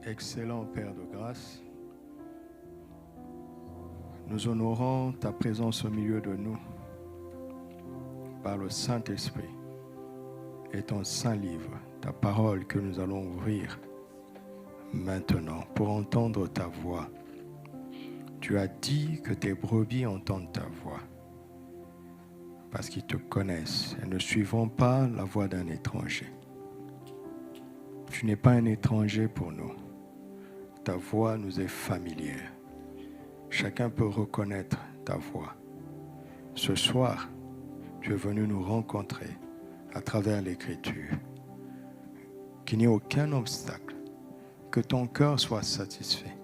Excellent Père de grâce, nous honorons ta présence au milieu de nous par le Saint-Esprit et ton Saint Livre, ta parole que nous allons ouvrir maintenant pour entendre ta voix. Tu as dit que tes brebis entendent ta voix parce qu'ils te connaissent et ne suivront pas la voix d'un étranger. Tu n'es pas un étranger pour nous. Ta voix nous est familière. Chacun peut reconnaître ta voix. Ce soir, tu es venu nous rencontrer à travers l'Écriture. Qu'il n'y ait aucun obstacle, que ton cœur soit satisfait,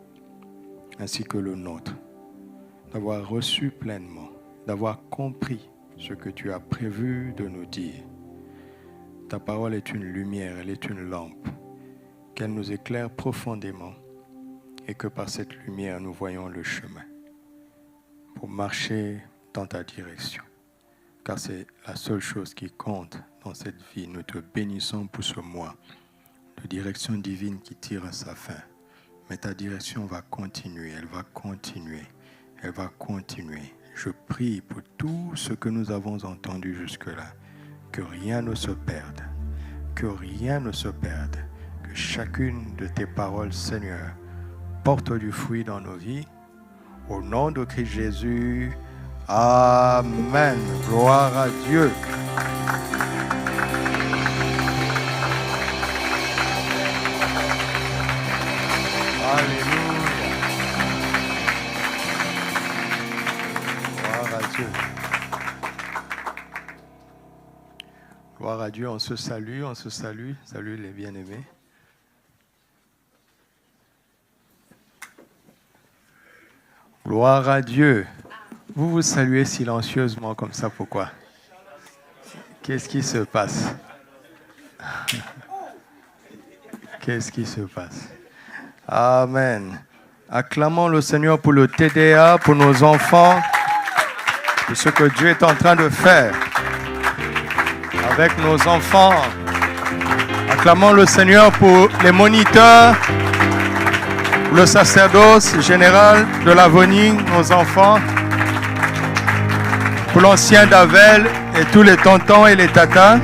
ainsi que le nôtre, d'avoir reçu pleinement, d'avoir compris ce que tu as prévu de nous dire. Ta parole est une lumière, elle est une lampe, qu'elle nous éclaire profondément et que par cette lumière nous voyons le chemin pour marcher dans ta direction. Car c'est la seule chose qui compte dans cette vie. Nous te bénissons pour ce mois de direction divine qui tire à sa fin. Mais ta direction va continuer, elle va continuer, elle va continuer. Je prie pour tout ce que nous avons entendu jusque-là, que rien ne se perde, que rien ne se perde, que chacune de tes paroles, Seigneur, porte du fruit dans nos vies. Au nom de Christ Jésus, Amen. Gloire à Dieu. Alléluia. Gloire à Dieu. Gloire à Dieu. On se salue. Salut les bien-aimés. Gloire à Dieu. Vous vous saluez silencieusement comme ça, pourquoi? Qu'est-ce qui se passe? Qu'est-ce qui se passe? Amen. Acclamons le Seigneur pour le TDA, pour nos enfants, pour ce que Dieu est en train de faire avec nos enfants. Acclamons le Seigneur pour les moniteurs, le sacerdoce général de l'avenir, nos enfants, pour l'ancien d'Avel et tous les tontons et les tatas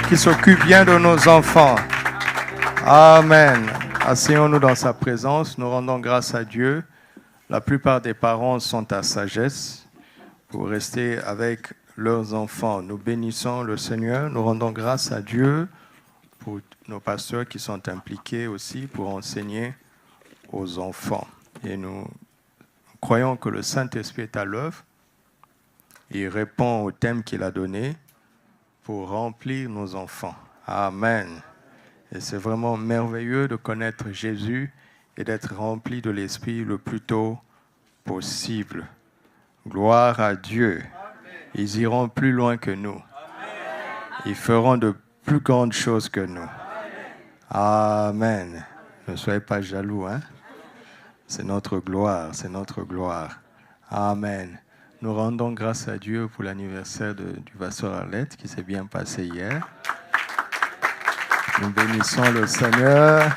qui s'occupent bien de nos enfants. Amen. Asseyons-nous dans sa présence. Nous rendons grâce à Dieu. La plupart des parents sont à sagesse pour rester avec leurs enfants. Nous bénissons le Seigneur. Nous rendons grâce à Dieu pour nos pasteurs qui sont impliqués aussi pour enseigner aux enfants. Et nous croyons que le Saint-Esprit est à l'œuvre. Il répond au thème qu'il a donné pour remplir nos enfants. Amen. Et c'est vraiment merveilleux de connaître Jésus et d'être rempli de l'Esprit le plus tôt possible. Gloire à Dieu. Ils iront plus loin que nous. Ils feront de plus grandes choses que nous. Amen. Ne soyez pas jaloux, hein? C'est notre gloire, c'est notre gloire. Amen. Nous rendons grâce à Dieu pour l'anniversaire du pasteur Arlette qui s'est bien passé hier. Nous bénissons le Seigneur.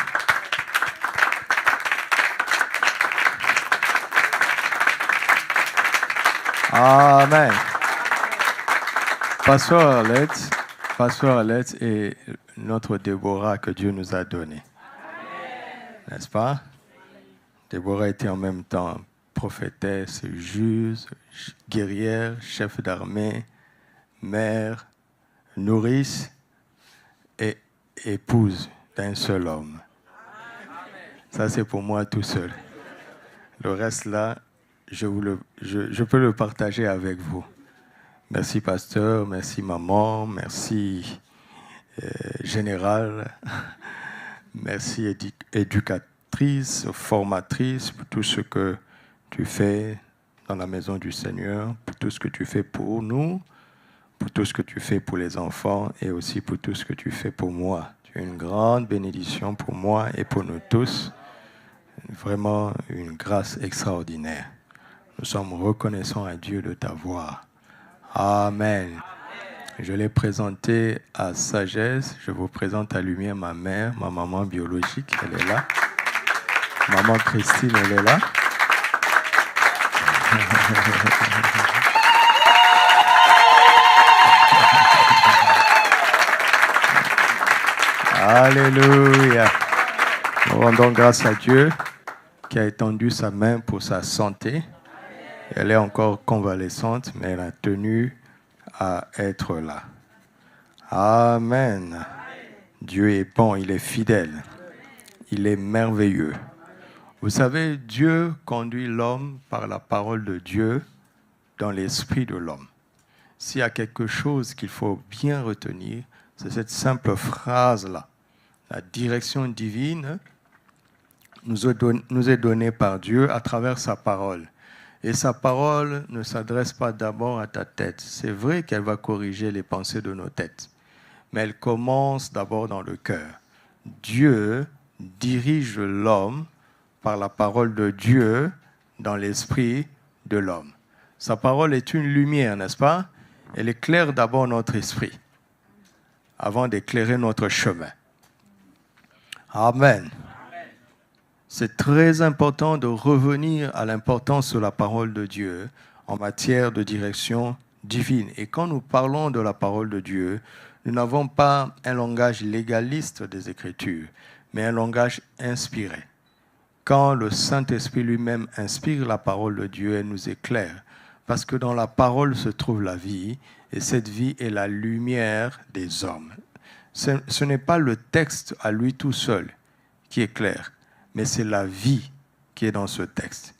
Amen. Pasteur Arlette est notre Déborah que Dieu nous a donnée. N'est-ce pas? Déborah était en même temps prophétesse, juge, guerrière, chef d'armée, mère, nourrice et épouse d'un seul homme. Ça, c'est pour moi tout seul. Le reste, là, je peux le partager avec vous. Merci, pasteur. Merci, maman. Merci, général. Merci, éducatrice, formatrice, pour tout ce que tu fais dans la maison du Seigneur, pour tout ce que tu fais pour nous, pour tout ce que tu fais pour les enfants et aussi pour tout ce que tu fais pour moi. Tu es une grande bénédiction pour moi et pour nous tous. Vraiment une grâce extraordinaire. Nous sommes reconnaissants à Dieu de ta voix. Amen. Je l'ai présenté à Sagesse. Je vous présente à Lumière ma mère, ma maman biologique, elle est là. Maman Christine, elle est là. Alléluia. Nous rendons grâce à Dieu qui a étendu sa main pour sa santé. Elle est encore convalescente, mais elle a tenu à être là. Amen. Dieu est bon, il est fidèle. Il est merveilleux. Vous savez, Dieu conduit l'homme par la parole de Dieu dans l'esprit de l'homme. S'il y a quelque chose qu'il faut bien retenir, c'est cette simple phrase-là. La direction divine nous est donnée par Dieu à travers sa parole. Et sa parole ne s'adresse pas d'abord à ta tête. C'est vrai qu'elle va corriger les pensées de nos têtes, mais elle commence d'abord dans le cœur. Dieu dirige l'homme par la parole de Dieu dans l'esprit de l'homme. Sa parole est une lumière, n'est-ce pas? Elle éclaire d'abord notre esprit avant d'éclairer notre chemin. Amen. C'est très important de revenir à l'importance de la parole de Dieu en matière de direction divine. Et quand nous parlons de la parole de Dieu, nous n'avons pas un langage légaliste des Écritures, mais un langage inspiré. Quand le Saint-Esprit lui-même inspire la parole de Dieu, elle nous éclaire. Parce que dans la parole se trouve la vie, et cette vie est la lumière des hommes. Ce n'est pas le texte à lui tout seul qui éclaire, mais c'est la vie qui est dans ce texte.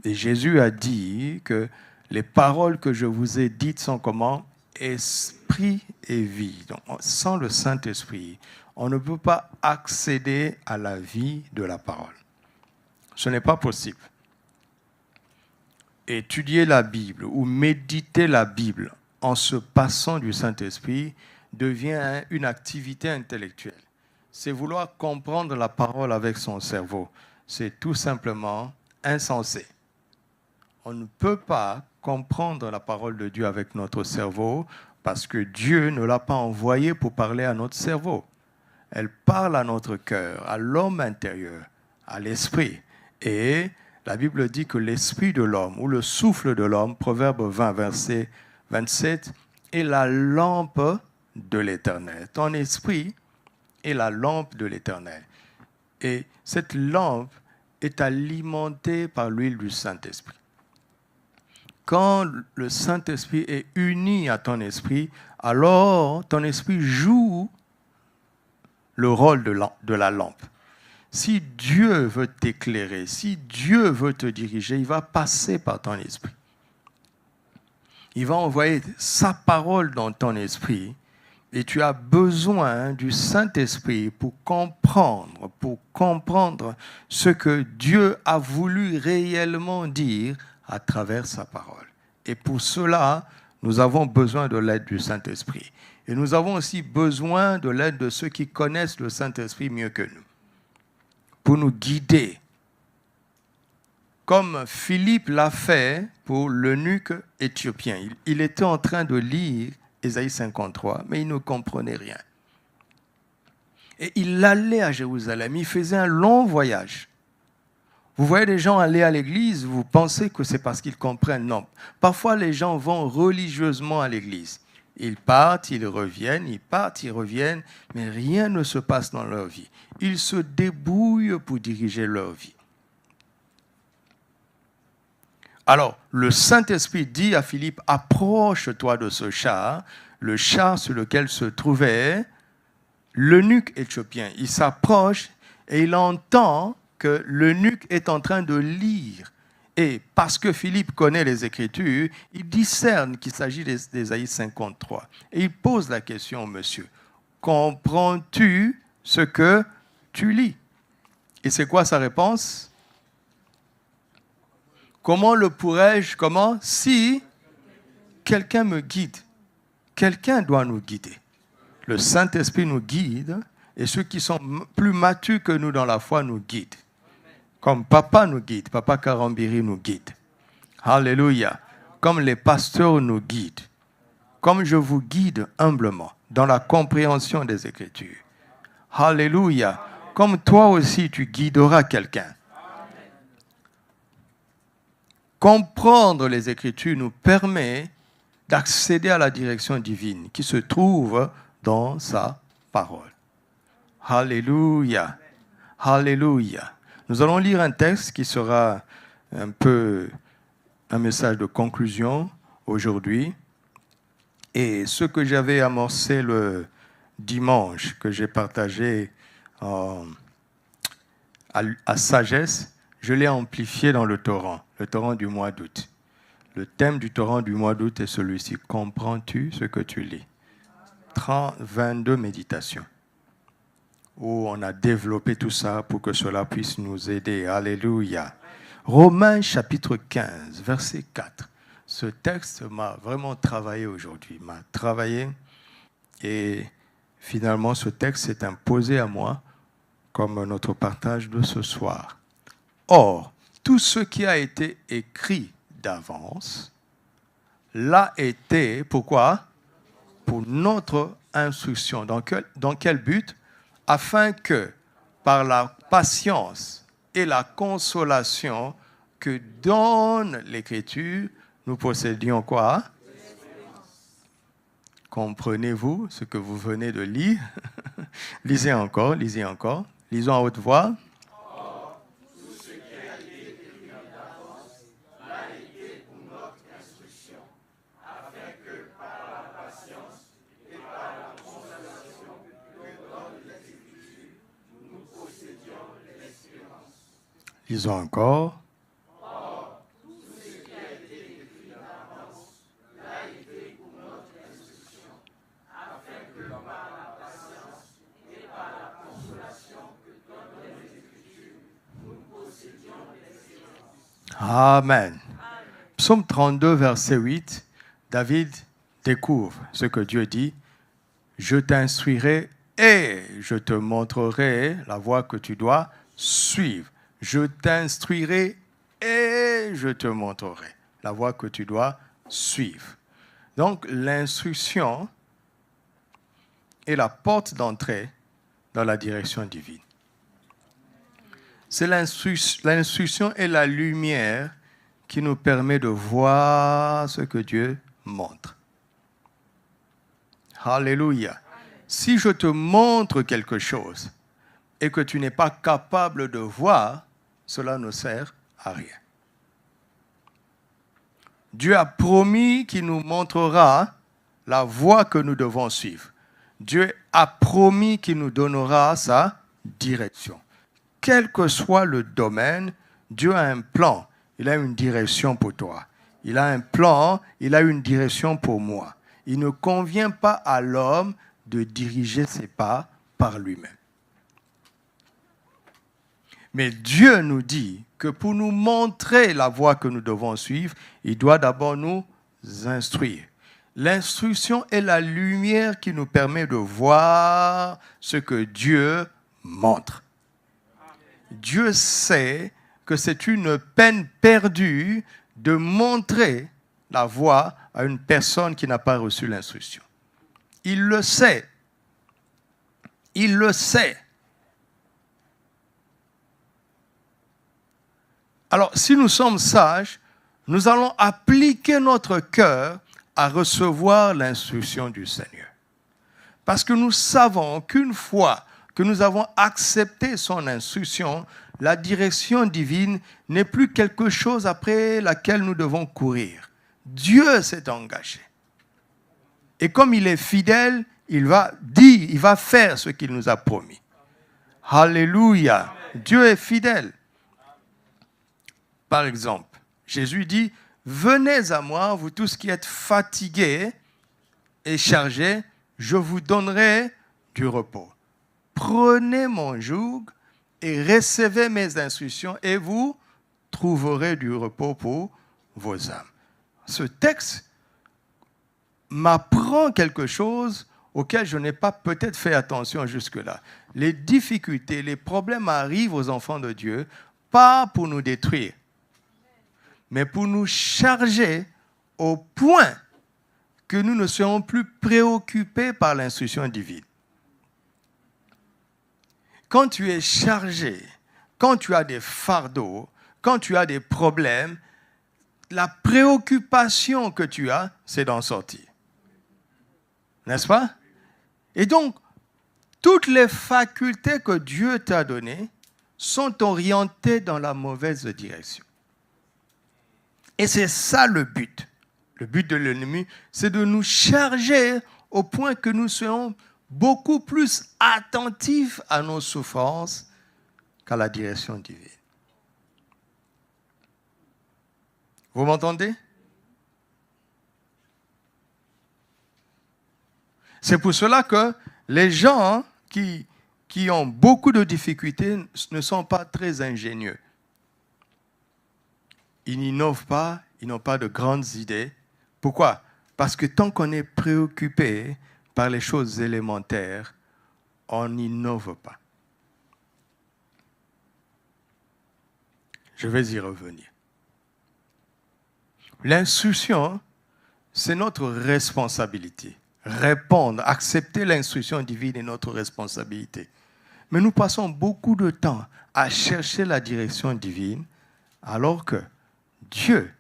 Et Jésus a dit que les paroles que je vous ai dites sont comment? Esprit et vie. Donc, sans le Saint-Esprit, on ne peut pas accéder à la vie de la parole. Ce n'est pas possible. Étudier la Bible ou méditer la Bible en se passant du Saint-Esprit devient une activité intellectuelle. C'est vouloir comprendre la parole avec son cerveau. C'est tout simplement insensé. On ne peut pas comprendre la parole de Dieu avec notre cerveau parce que Dieu ne l'a pas envoyée pour parler à notre cerveau. Elle parle à notre cœur, à l'homme intérieur, à l'esprit. Et la Bible dit que l'esprit de l'homme, ou le souffle de l'homme, Proverbe 20, verset 27, est la lampe de l'Éternel. Ton esprit est la lampe de l'Éternel. Et cette lampe est alimentée par l'huile du Saint-Esprit. Quand le Saint-Esprit est uni à ton esprit, alors ton esprit joue le rôle de la lampe. Si Dieu veut t'éclairer, si Dieu veut te diriger, il va passer par ton esprit. Il va envoyer sa parole dans ton esprit et tu as besoin du Saint-Esprit pour comprendre ce que Dieu a voulu réellement dire à travers sa parole. Et pour cela, nous avons besoin de l'aide du Saint-Esprit. Et nous avons aussi besoin de l'aide de ceux qui connaissent le Saint-Esprit mieux que nous, pour nous guider, comme Philippe l'a fait pour l'eunuque éthiopien. Il était en train de lire Ésaïe 53, mais il ne comprenait rien. Et il allait à Jérusalem, il faisait un long voyage. Vous voyez des gens aller à l'église, vous pensez que c'est parce qu'ils comprennent. Non. Parfois, les gens vont religieusement à l'église. Ils partent, ils reviennent, ils partent, ils reviennent, mais rien ne se passe dans leur vie. Ils se débrouillent pour diriger leur vie. Alors, le Saint-Esprit dit à Philippe, approche-toi de ce char, le char sur lequel se trouvait l'eunuque éthiopien. Il s'approche et il entend que l'eunuque est en train de lire. Et parce que Philippe connaît les Écritures, il discerne qu'il s'agit d'Ésaïe 53. Et il pose la question au monsieur, comprends-tu ce que tu lis? Et c'est quoi sa réponse? Comment le pourrais-je, si quelqu'un me guide? Quelqu'un doit nous guider. Le Saint-Esprit nous guide et ceux qui sont plus matures que nous dans la foi nous guident. Comme papa nous guide, papa Karambiri nous guide. Alléluia. Comme les pasteurs nous guident. comme je vous guide humblement dans la compréhension des Écritures. Alléluia. Comme toi aussi, tu guideras quelqu'un. Comprendre les Écritures nous permet d'accéder à la direction divine qui se trouve dans sa parole. Alléluia. Alléluia. Nous allons lire un texte qui sera un peu un message de conclusion aujourd'hui. Et ce que j'avais amorcé le dimanche, que j'ai partagé à Sagesse, je l'ai amplifié dans le torrent du mois d'août. Le thème du torrent du mois d'août est celui-ci. Comprends-tu ce que tu lis? 22 méditations où on a développé tout ça pour que cela puisse nous aider. Alléluia. Romains chapitre 15, verset 4. Ce texte m'a vraiment travaillé aujourd'hui, m'a travaillé et finalement ce texte s'est imposé à moi comme notre partage de ce soir. Or, tout ce qui a été écrit d'avance l'a été, pourquoi? Pour notre instruction. Dans quel but? Afin que, par la patience et la consolation que donne l'Écriture, nous possédions quoi? Comprenez-vous ce que vous venez de lire? Lisez encore, lisez encore. Lisons à haute voix. Or, tout ce qui a été écrit d'avance l'a été pour notre instruction, afin que par la patience et par la consolation que donne les Écritures, nous possédions l'espérance. Lisons encore. Or, tout ce qui a été écrit d'avance l'a été pour notre instruction, afin que par la patience et par la consolation que donnent les Écritures, nous possédions l'espérance. Amen. Psaume 32, verset 8, David découvre ce que Dieu dit. Je t'instruirai et je te montrerai la voie que tu dois suivre. Je t'instruirai et je te montrerai la voie que tu dois suivre. Donc, l'instruction est la porte d'entrée dans la direction divine. C'est l'instruction et la lumière qui nous permet de voir ce que Dieu montre. Alléluia. Si je te montre quelque chose et que tu n'es pas capable de voir, cela ne sert à rien. Dieu a promis qu'il nous montrera la voie que nous devons suivre. Dieu a promis qu'il nous donnera sa direction. Quel que soit le domaine, Dieu a un plan. Il a une direction pour toi. Il a un plan, il a une direction pour moi. Il ne convient pas à l'homme de diriger ses pas par lui-même. Mais Dieu nous dit que pour nous montrer la voie que nous devons suivre, il doit d'abord nous instruire. L'instruction est la lumière qui nous permet de voir ce que Dieu montre. Dieu sait que c'est une peine perdue de montrer la voie à une personne qui n'a pas reçu l'instruction. Il le sait. Il le sait. Alors, si nous sommes sages, nous allons appliquer notre cœur à recevoir l'instruction du Seigneur. Parce que nous savons qu'une fois que nous avons accepté son instruction, la direction divine n'est plus quelque chose après laquelle nous devons courir. Dieu s'est engagé. Et comme il est fidèle, il va dire, il va faire ce qu'il nous a promis. Alléluia. Dieu est fidèle. Par exemple, Jésus dit, « Venez à moi, vous tous qui êtes fatigués et chargés, je vous donnerai du repos. Prenez mon joug et recevez mes instructions et vous trouverez du repos pour vos âmes. » Ce texte m'apprend quelque chose auquel je n'ai pas peut-être fait attention jusque-là. Les difficultés, les problèmes arrivent aux enfants de Dieu, pas pour nous détruire, mais pour nous charger au point que nous ne serons plus préoccupés par l'instruction divine. Quand tu es chargé, quand tu as des fardeaux, quand tu as des problèmes, la préoccupation que tu as, c'est d'en sortir. N'est-ce pas? Et donc, toutes les facultés que Dieu t'a données sont orientées dans la mauvaise direction. Et c'est ça le but. Le but de l'ennemi, c'est de nous charger au point que nous soyons beaucoup plus attentifs à nos souffrances qu'à la direction divine. Vous m'entendez? C'est pour cela que les gens qui ont beaucoup de difficultés ne sont pas très ingénieux. Ils n'innovent pas, ils n'ont pas de grandes idées. Pourquoi? Parce que tant qu'on est préoccupé par les choses élémentaires, on n'innove pas. Je vais y revenir. L'instruction, c'est notre responsabilité. Répondre, accepter l'instruction divine est notre responsabilité. Mais nous passons beaucoup de temps à chercher la direction divine, alors que Dieu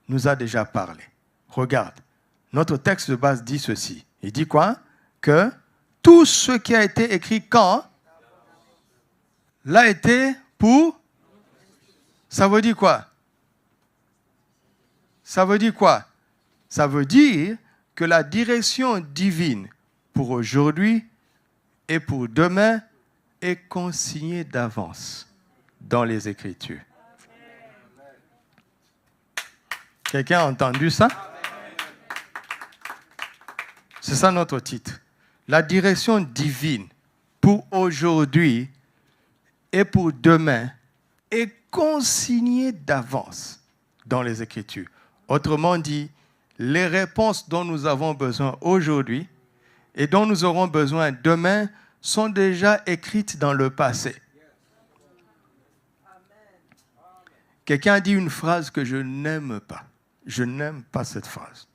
nous a déjà parlé. Regarde, notre texte de base dit ceci. Il dit quoi? Que tout ce qui a été écrit quand? L'a été pour? Ça veut dire quoi? Ça veut dire quoi? Ça veut dire que la direction divine pour aujourd'hui et pour demain est consignée d'avance dans les Écritures. Quelqu'un a entendu ça? C'est ça notre titre. La direction divine pour aujourd'hui et pour demain est consignée d'avance dans les Écritures. Autrement dit, les réponses dont nous avons besoin aujourd'hui et dont nous aurons besoin demain sont déjà écrites dans le passé. Quelqu'un a dit une phrase que je n'aime pas. Je n'aime pas cette phrase.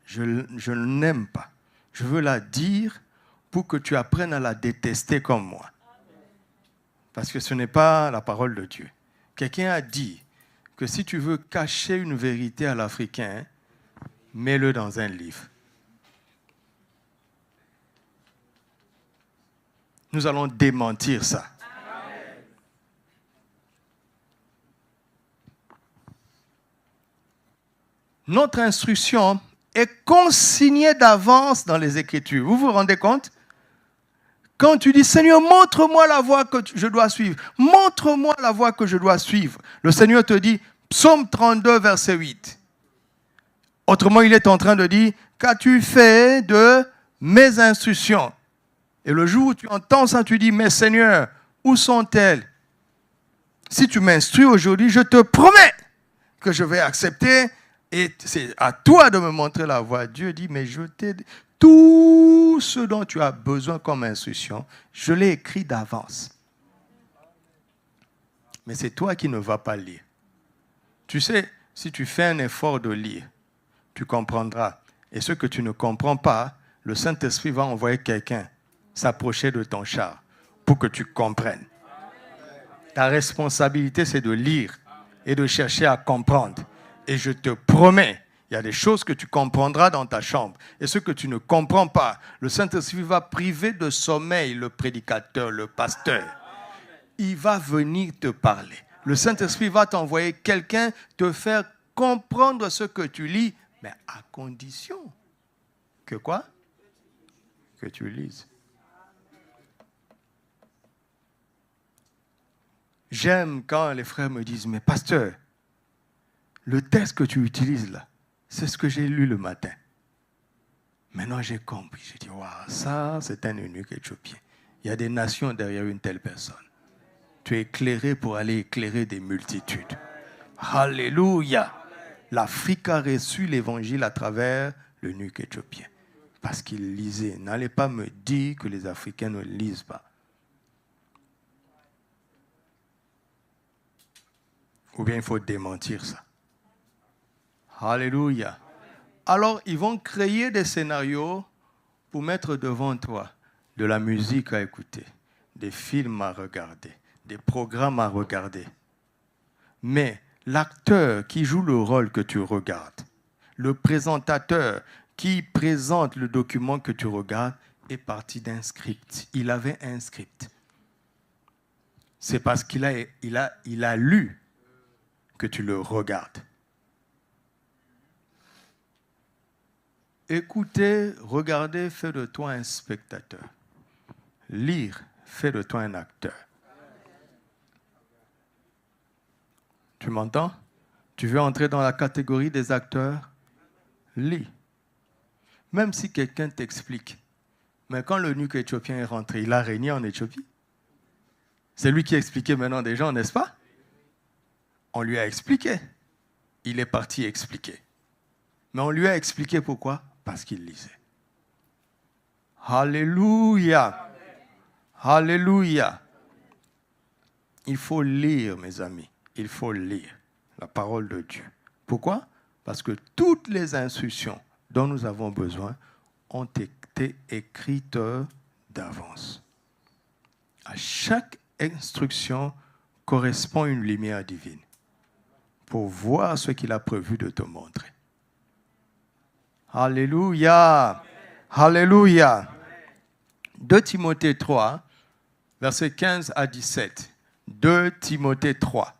Je ne l'aime pas. Je veux la dire pour que tu apprennes à la détester comme moi. Parce que ce n'est pas la parole de Dieu. Quelqu'un a dit que si tu veux cacher une vérité à l'Africain, mets-le dans un livre. Nous allons démentir ça. Notre instruction est consignée d'avance dans les Écritures. Vous vous rendez compte? Quand tu dis, Seigneur, montre-moi la voie que je dois suivre. Montre-moi la voie que je dois suivre. Le Seigneur te dit, Psaume 32, verset 8. Autrement, il est en train de dire, qu'as-tu fait de mes instructions? Et le jour où tu entends ça, tu dis, mais Seigneur, où sont-elles? Si tu m'instruis aujourd'hui, je te promets que je vais accepter. Et c'est à toi de me montrer la voie. Dieu dit, mais je t'ai dit, tout ce dont tu as besoin comme instruction, je l'ai écrit d'avance. Mais c'est toi qui ne vas pas lire. Tu sais, si tu fais un effort de lire, tu comprendras. Et ce que tu ne comprends pas, le Saint-Esprit va envoyer quelqu'un s'approcher de ton char pour que tu comprennes. Ta responsabilité, c'est de lire et de chercher à comprendre. Et je te promets, il y a des choses que tu comprendras dans ta chambre. Et ce que tu ne comprends pas, le Saint-Esprit va priver de sommeil le prédicateur, le pasteur. Il va venir te parler. Le Saint-Esprit va t'envoyer quelqu'un te faire comprendre ce que tu lis, mais à condition que quoi? Que tu lises. J'aime quand les frères me disent, mais pasteur, le texte que tu utilises là, c'est ce que j'ai lu le matin. Maintenant, j'ai compris. J'ai dit, waouh, ça, c'est un eunuque éthiopien. Il y a des nations derrière une telle personne. Tu es éclairé pour aller éclairer des multitudes. Alléluia. L'Afrique a reçu l'évangile à travers l'eunuque éthiopien. Parce qu'il lisait. N'allez pas me dire que les Africains ne lisent pas. Ou bien il faut démentir ça. Alléluia. Alors, ils vont créer des scénarios pour mettre devant toi de la musique à écouter, des films à regarder, des programmes à regarder. Mais l'acteur qui joue le rôle que tu regardes, le présentateur qui présente le document que tu regardes est parti d'un script. Il avait un script. C'est parce qu'il a lu que tu le regardes. Écouter, regarder fait de toi un spectateur. Lire fait de toi un acteur. Tu m'entends? Tu veux entrer dans la catégorie des acteurs? Lis. Même si quelqu'un t'explique. Mais quand l'eunuque éthiopien est rentré, il a régné en Éthiopie. C'est lui qui a expliqué maintenant des gens, n'est-ce pas? On lui a expliqué. Il est parti expliquer. Mais on lui a expliqué pourquoi? Parce qu'il lisait. Alléluia. Alléluia. Il faut lire, mes amis. Il faut lire la parole de Dieu. Pourquoi? Parce que toutes les instructions dont nous avons besoin ont été écrites d'avance. À chaque instruction correspond une lumière divine pour voir ce qu'il a prévu de te montrer. Alléluia. Alléluia. 2 Timothée 3, versets 15 à 17. 2 Timothée 3.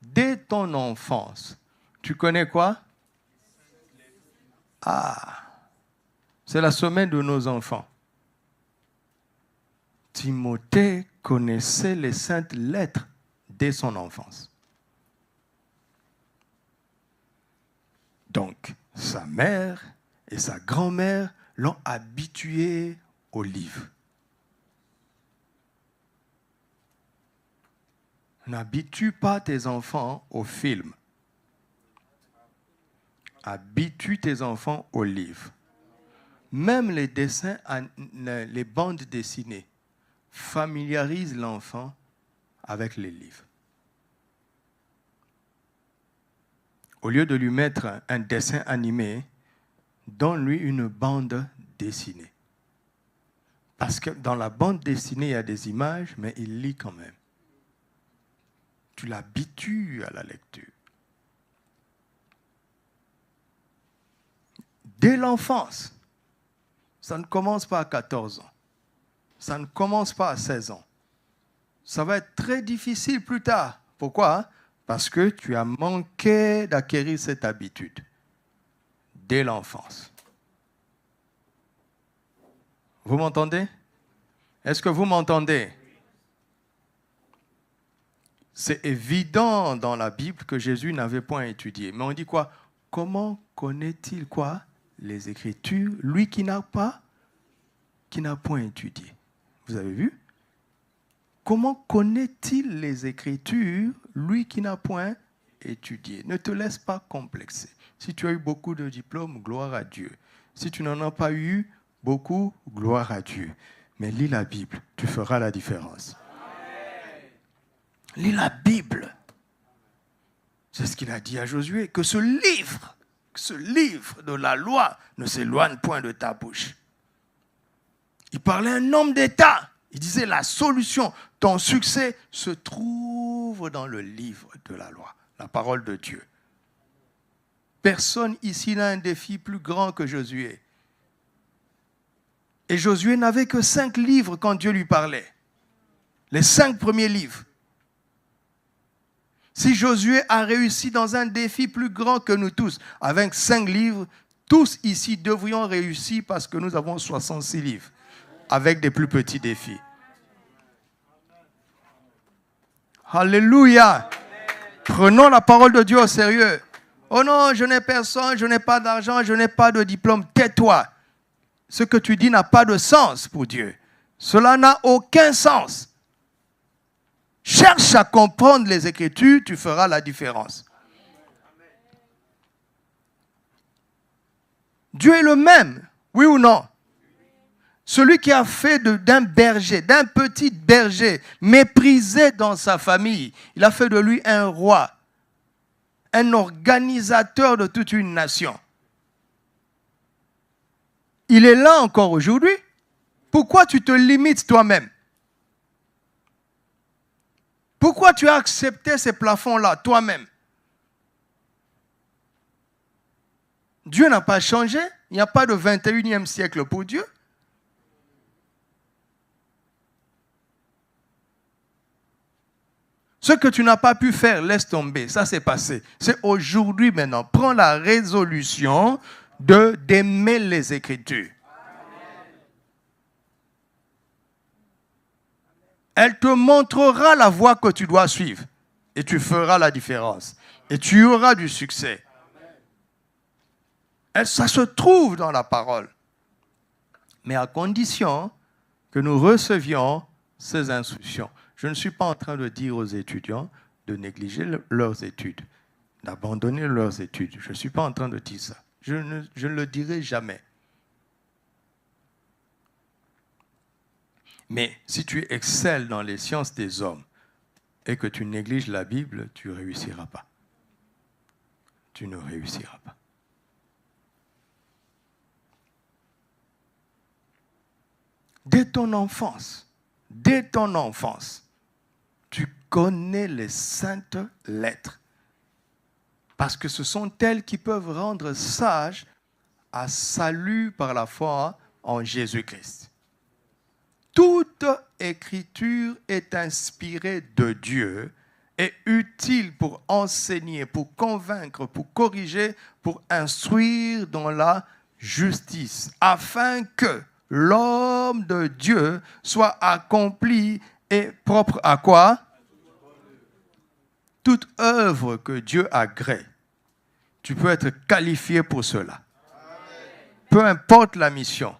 Dès ton enfance, tu connais quoi? C'est la semaine de nos enfants. Timothée connaissait les saintes lettres dès son enfance. Donc, sa mère et sa grand-mère l'ont habitué au livre. N'habitue pas tes enfants au film. Habitue tes enfants au livre. Même les dessins, les bandes dessinées, familiarisent l'enfant avec les livres. Au lieu de lui mettre un dessin animé, donne-lui une bande dessinée. Parce que dans la bande dessinée, il y a des images, mais il lit quand même. Tu l'habitues à la lecture. Dès l'enfance, ça ne commence pas à 14 ans. Ça ne commence pas à 16 ans. Ça va être très difficile plus tard. Pourquoi? Parce que tu as manqué d'acquérir cette habitude dès l'enfance. Vous m'entendez? Est-ce que vous m'entendez? C'est évident dans la Bible que Jésus n'avait point étudié. Mais on dit quoi? Comment connaît-il quoi? Les Écritures, lui qui n'a point étudié. Vous avez vu? Comment connaît-il les Écritures, lui qui n'a point étudié? Ne te laisse pas complexer. Si tu as eu beaucoup de diplômes, gloire à Dieu. Si tu n'en as pas eu beaucoup, gloire à Dieu. Mais lis la Bible, tu feras la différence. Lis la Bible. C'est ce qu'il a dit à Josué, que ce livre de la loi ne s'éloigne point de ta bouche. Il parlait à un homme d'État. Il disait, la solution, ton succès se trouve dans le livre de la loi, la parole de Dieu. Personne ici n'a un défi plus grand que Josué. Et Josué n'avait que 5 livres quand Dieu lui parlait. Les 5 premiers livres. Si Josué a réussi dans un défi plus grand que nous tous, avec 5 livres, tous ici devrions réussir parce que nous avons 66 livres, avec des plus petits défis. Alléluia! Prenons la parole de Dieu au sérieux. Oh non, je n'ai personne, je n'ai pas d'argent, je n'ai pas de diplôme. Tais-toi. Ce que tu dis n'a pas de sens pour Dieu. Cela n'a aucun sens. Cherche à comprendre les Écritures, tu feras la différence. Dieu est le même, oui ou non? Celui qui a fait d'un berger, d'un petit berger, méprisé dans sa famille, il a fait de lui un roi, un organisateur de toute une nation. Il est là encore aujourd'hui. Pourquoi tu te limites toi-même? Pourquoi tu as accepté ces plafonds-là toi-même? Dieu n'a pas changé. Il n'y a pas de 21e siècle pour Dieu. Ce que tu n'as pas pu faire, laisse tomber. Ça, c'est passé. C'est aujourd'hui maintenant. Prends la résolution d'aimer les Écritures. Elle te montrera la voie que tu dois suivre. Et tu feras la différence. Et tu auras du succès. Ça se trouve dans la parole. Mais à condition que nous recevions ces instructions. Je ne suis pas en train de dire aux étudiants de négliger leurs études, d'abandonner leurs études. Je ne suis pas en train de dire ça. Je ne le dirai jamais. Mais si tu excelles dans les sciences des hommes et que tu négliges la Bible, tu ne réussiras pas. Tu ne réussiras pas. Dès ton enfance, tu connais les saintes lettres. Parce que ce sont elles qui peuvent rendre sage à salut par la foi en Jésus-Christ. Toute écriture est inspirée de Dieu et utile pour enseigner, pour convaincre, pour corriger, pour instruire dans la justice, afin que l'homme de Dieu soit accompli et propre à quoi? Toute œuvre que Dieu agrée. Tu peux être qualifié pour cela. Peu importe la mission.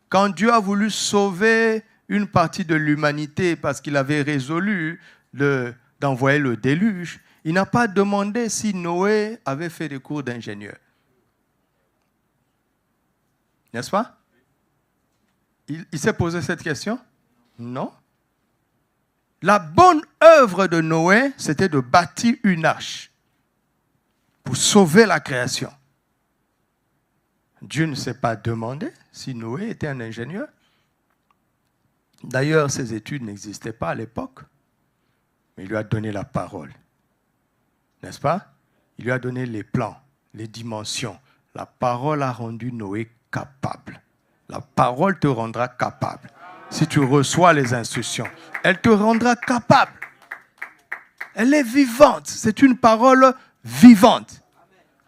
Quand Dieu a voulu sauver une partie de l'humanité parce qu'il avait résolu d'envoyer le déluge, il n'a pas demandé si Noé avait fait des cours d'ingénieur. N'est-ce pas? Il s'est posé cette question? Non. La bonne œuvre de Noé, c'était de bâtir une arche pour sauver la création. Dieu ne s'est pas demandé si Noé était un ingénieur. D'ailleurs, ses études n'existaient pas à l'époque, mais il lui a donné la parole. N'est-ce pas? Il lui a donné les plans, les dimensions. La parole a rendu Noé capable. La parole te rendra capable. Si tu reçois les instructions, elle te rendra capable. Elle est vivante. C'est une parole vivante.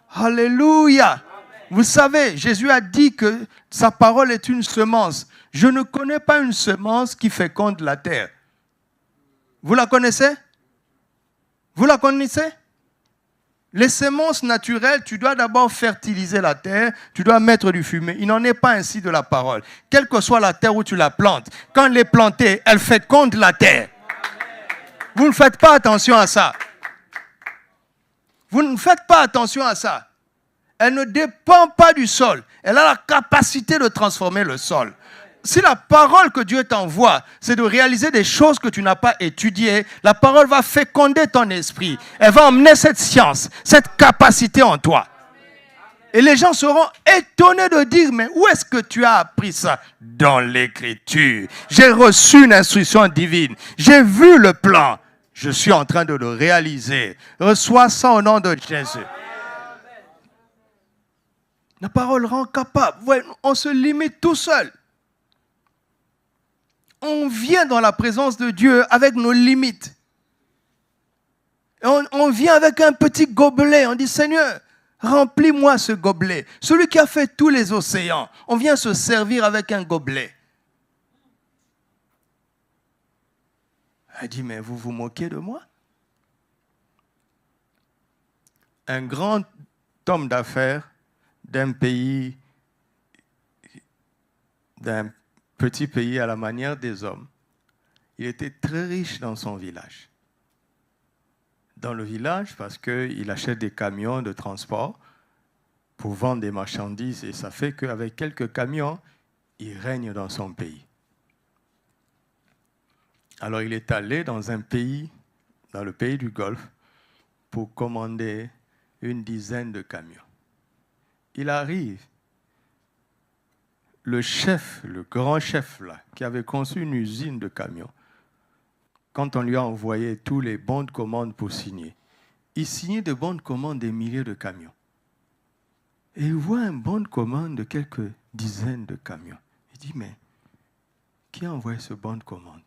Alléluia. Vous savez, Jésus a dit que sa parole est une semence. Je ne connais pas une semence qui féconde la terre. Vous la connaissez? Vous la connaissez? Les semences naturelles, tu dois d'abord fertiliser la terre, tu dois mettre du fumier. Il n'en est pas ainsi de la parole. Quelle que soit la terre où tu la plantes, quand elle est plantée, elle féconde la terre. Vous ne faites pas attention à ça. Vous ne faites pas attention à ça. Elle ne dépend pas du sol. Elle a la capacité de transformer le sol. Si la parole que Dieu t'envoie, c'est de réaliser des choses que tu n'as pas étudiées, la parole va féconder ton esprit. Elle va emmener cette science, cette capacité en toi. Et les gens seront étonnés de dire, mais où est-ce que tu as appris ça? Dans l'Écriture. J'ai reçu une instruction divine. J'ai vu le plan. Je suis en train de le réaliser. Reçois ça au nom de Jésus. La parole rend capable. Ouais, on se limite tout seul. On vient dans la présence de Dieu avec nos limites. On vient avec un petit gobelet. On dit, Seigneur, remplis-moi ce gobelet. Celui qui a fait tous les océans. On vient se servir avec un gobelet. Elle dit, mais vous vous moquez de moi? Un grand homme d'affaires d'un petit pays à la manière des hommes, il était très riche dans son village. Dans le village, parce qu'il achète des camions de transport pour vendre des marchandises, et ça fait qu'avec quelques camions, il règne dans son pays. Alors il est allé dans un pays, dans le pays du Golfe, pour commander une dizaine de camions. Il arrive. le chef, le grand chef là, qui avait conçu une usine de camions, quand on lui a envoyé tous les bons de commande pour signer, il signait de bons de commande des milliers de camions. Et il voit un bon de commande de quelques dizaines de camions. Il dit, mais qui a envoyé ce bon de commande?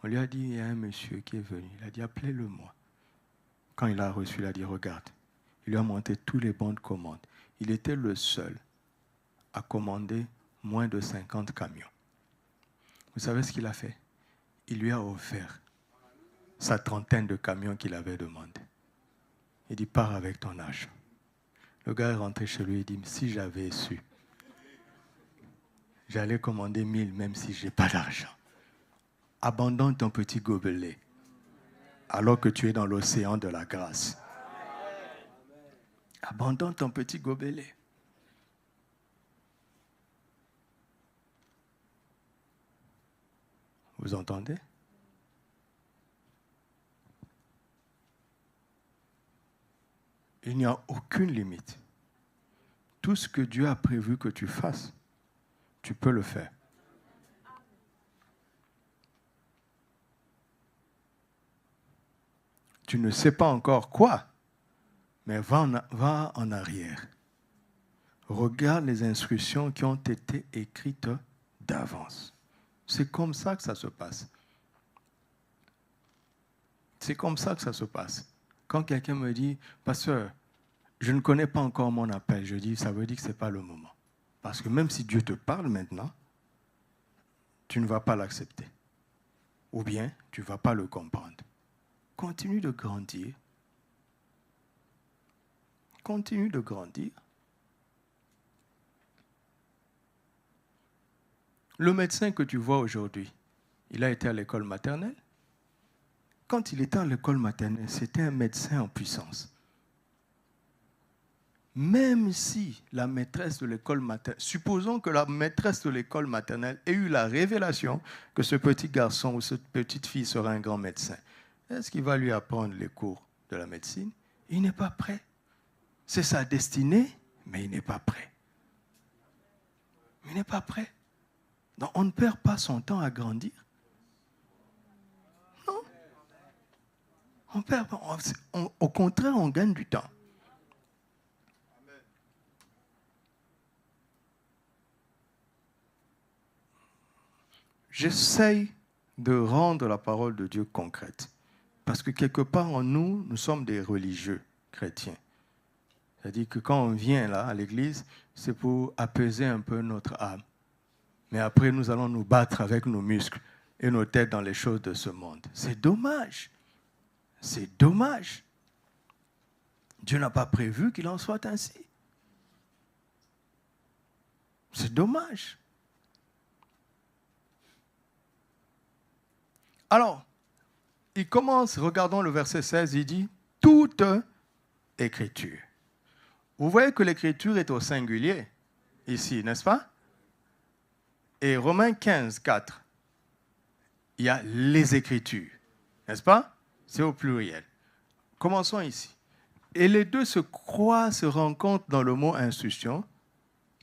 On lui a dit, il y a un monsieur qui est venu. Il a dit, appelez-le-moi. Quand il a reçu, il a dit, regarde. Il lui a montré tous les bons de commande. Il était le seul à commander moins de 50 camions. Vous savez ce qu'il a fait? Il lui a offert sa trentaine de camions qu'il avait demandé. Il dit, pars avec ton argent. Le gars est rentré chez lui et dit, si j'avais su, j'allais commander 1000 même si je n'ai pas d'argent. Abandonne ton petit gobelet alors que tu es dans l'océan de la grâce. Abandonne ton petit gobelet. Vous entendez? Il n'y a aucune limite. Tout ce que Dieu a prévu que tu fasses, tu peux le faire. Tu ne sais pas encore quoi, mais va en arrière. Regarde les instructions qui ont été écrites d'avance. C'est comme ça que ça se passe. C'est comme ça que ça se passe. Quand quelqu'un me dit, pasteur, je ne connais pas encore mon appel, je dis, ça veut dire que ce n'est pas le moment. Parce que même si Dieu te parle maintenant, tu ne vas pas l'accepter. Ou bien, tu ne vas pas le comprendre. Continue de grandir. Continue de grandir. Le médecin que tu vois aujourd'hui, il a été à l'école maternelle. Quand il était à l'école maternelle, c'était un médecin en puissance. Même si la maîtresse de l'école maternelle, supposons que la maîtresse de l'école maternelle ait eu la révélation que ce petit garçon ou cette petite fille sera un grand médecin, est-ce qu'il va lui apprendre les cours de la médecine? Il n'est pas prêt. C'est sa destinée, mais il n'est pas prêt. Il n'est pas prêt. Donc on ne perd pas son temps à grandir. Non. On perd pas. Au contraire, on gagne du temps. J'essaye de rendre la parole de Dieu concrète. Parce que quelque part en nous, nous sommes des religieux chrétiens. C'est-à-dire que quand on vient là, à l'église, c'est pour apaiser un peu notre âme. Mais après, nous allons nous battre avec nos muscles et nos têtes dans les choses de ce monde. C'est dommage. C'est dommage. Dieu n'a pas prévu qu'il en soit ainsi. C'est dommage. Alors, il commence, regardons le verset 16, il dit « toute écriture ». Vous voyez que l'écriture est au singulier, ici, n'est-ce pas? Et Romains 15, 4, il y a les écritures, n'est-ce pas? C'est au pluriel. Commençons ici. Et les deux se rencontrent dans le mot instruction,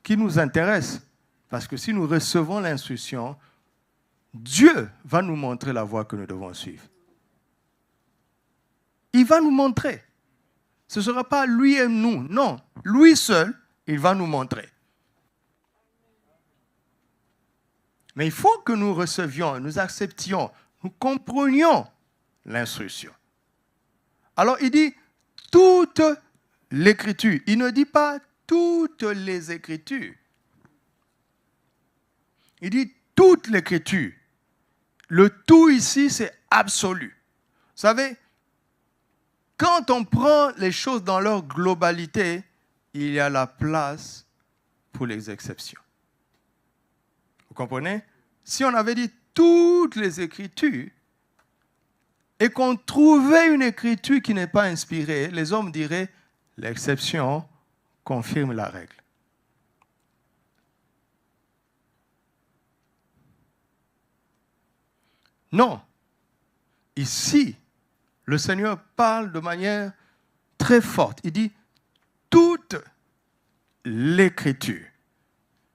qui nous intéresse, parce que si nous recevons l'instruction, Dieu va nous montrer la voie que nous devons suivre. Il va nous montrer. Ce ne sera pas lui et nous, non. Lui seul, il va nous montrer. Mais il faut que nous recevions, nous acceptions, nous comprenions l'instruction. Alors il dit toute l'écriture. Il ne dit pas toutes les écritures. Il dit toute l'écriture. Le tout ici, c'est absolu. Vous savez, quand on prend les choses dans leur globalité, il y a la place pour les exceptions. Vous comprenez? Si on avait dit toutes les écritures et qu'on trouvait une écriture qui n'est pas inspirée, les hommes diraient l'exception confirme la règle. Non. Ici, le Seigneur parle de manière très forte. Il dit toute l'écriture.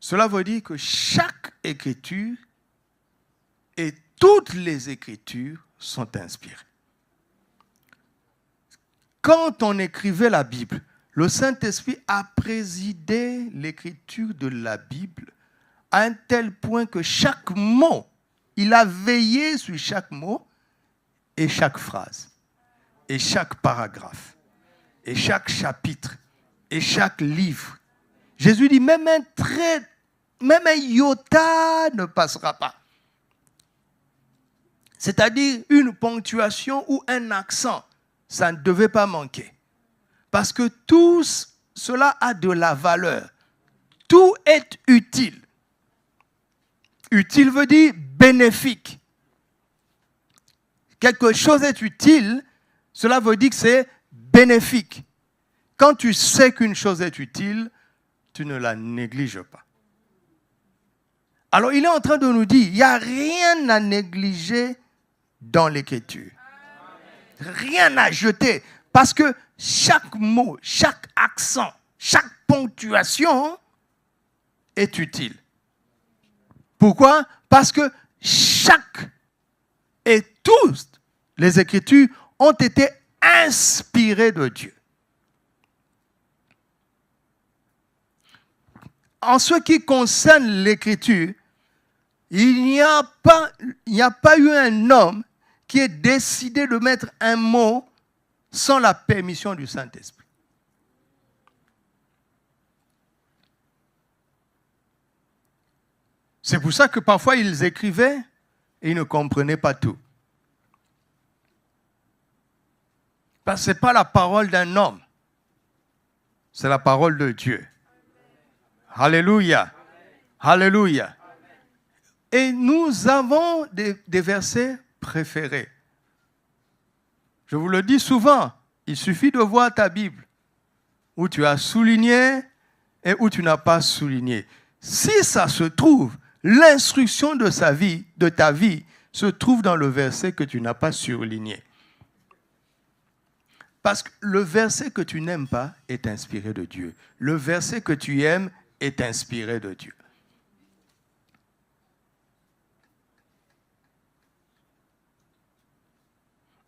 Cela veut dire que chaque écriture et toutes les écritures sont inspirées. Quand on écrivait la Bible, le Saint-Esprit a présidé l'écriture de la Bible à un tel point que chaque mot, il a veillé sur chaque mot et chaque phrase, et chaque paragraphe, et chaque chapitre, et chaque livre. Jésus dit, même un trait, même un iota ne passera pas. C'est-à-dire une ponctuation ou un accent, ça ne devait pas manquer. Parce que tout cela a de la valeur. Tout est utile. Utile veut dire bénéfique. Quelque chose est utile, cela veut dire que c'est bénéfique. Quand tu sais qu'une chose est utile, tu ne la négliges pas. Alors il est en train de nous dire, il n'y a rien à négliger dans l'écriture. Rien à jeter. Parce que chaque mot, chaque accent, chaque ponctuation est utile. Pourquoi? Parce que chaque et toutes les Écritures ont été inspirées de Dieu. En ce qui concerne l'Écriture, il n'y a pas eu un homme qui ait décidé de mettre un mot sans la permission du Saint-Esprit. C'est pour ça que parfois ils écrivaient et ils ne comprenaient pas tout. Parce que ce n'est pas la parole d'un homme, c'est la parole de Dieu. Alléluia. Alléluia. Et nous avons des versets préférés. Je vous le dis souvent, il suffit de voir ta Bible où tu as souligné et où tu n'as pas souligné. Si ça se trouve, l'instruction de ta vie se trouve dans le verset que tu n'as pas souligné. Parce que le verset que tu n'aimes pas est inspiré de Dieu. Le verset que tu aimes est inspiré de Dieu.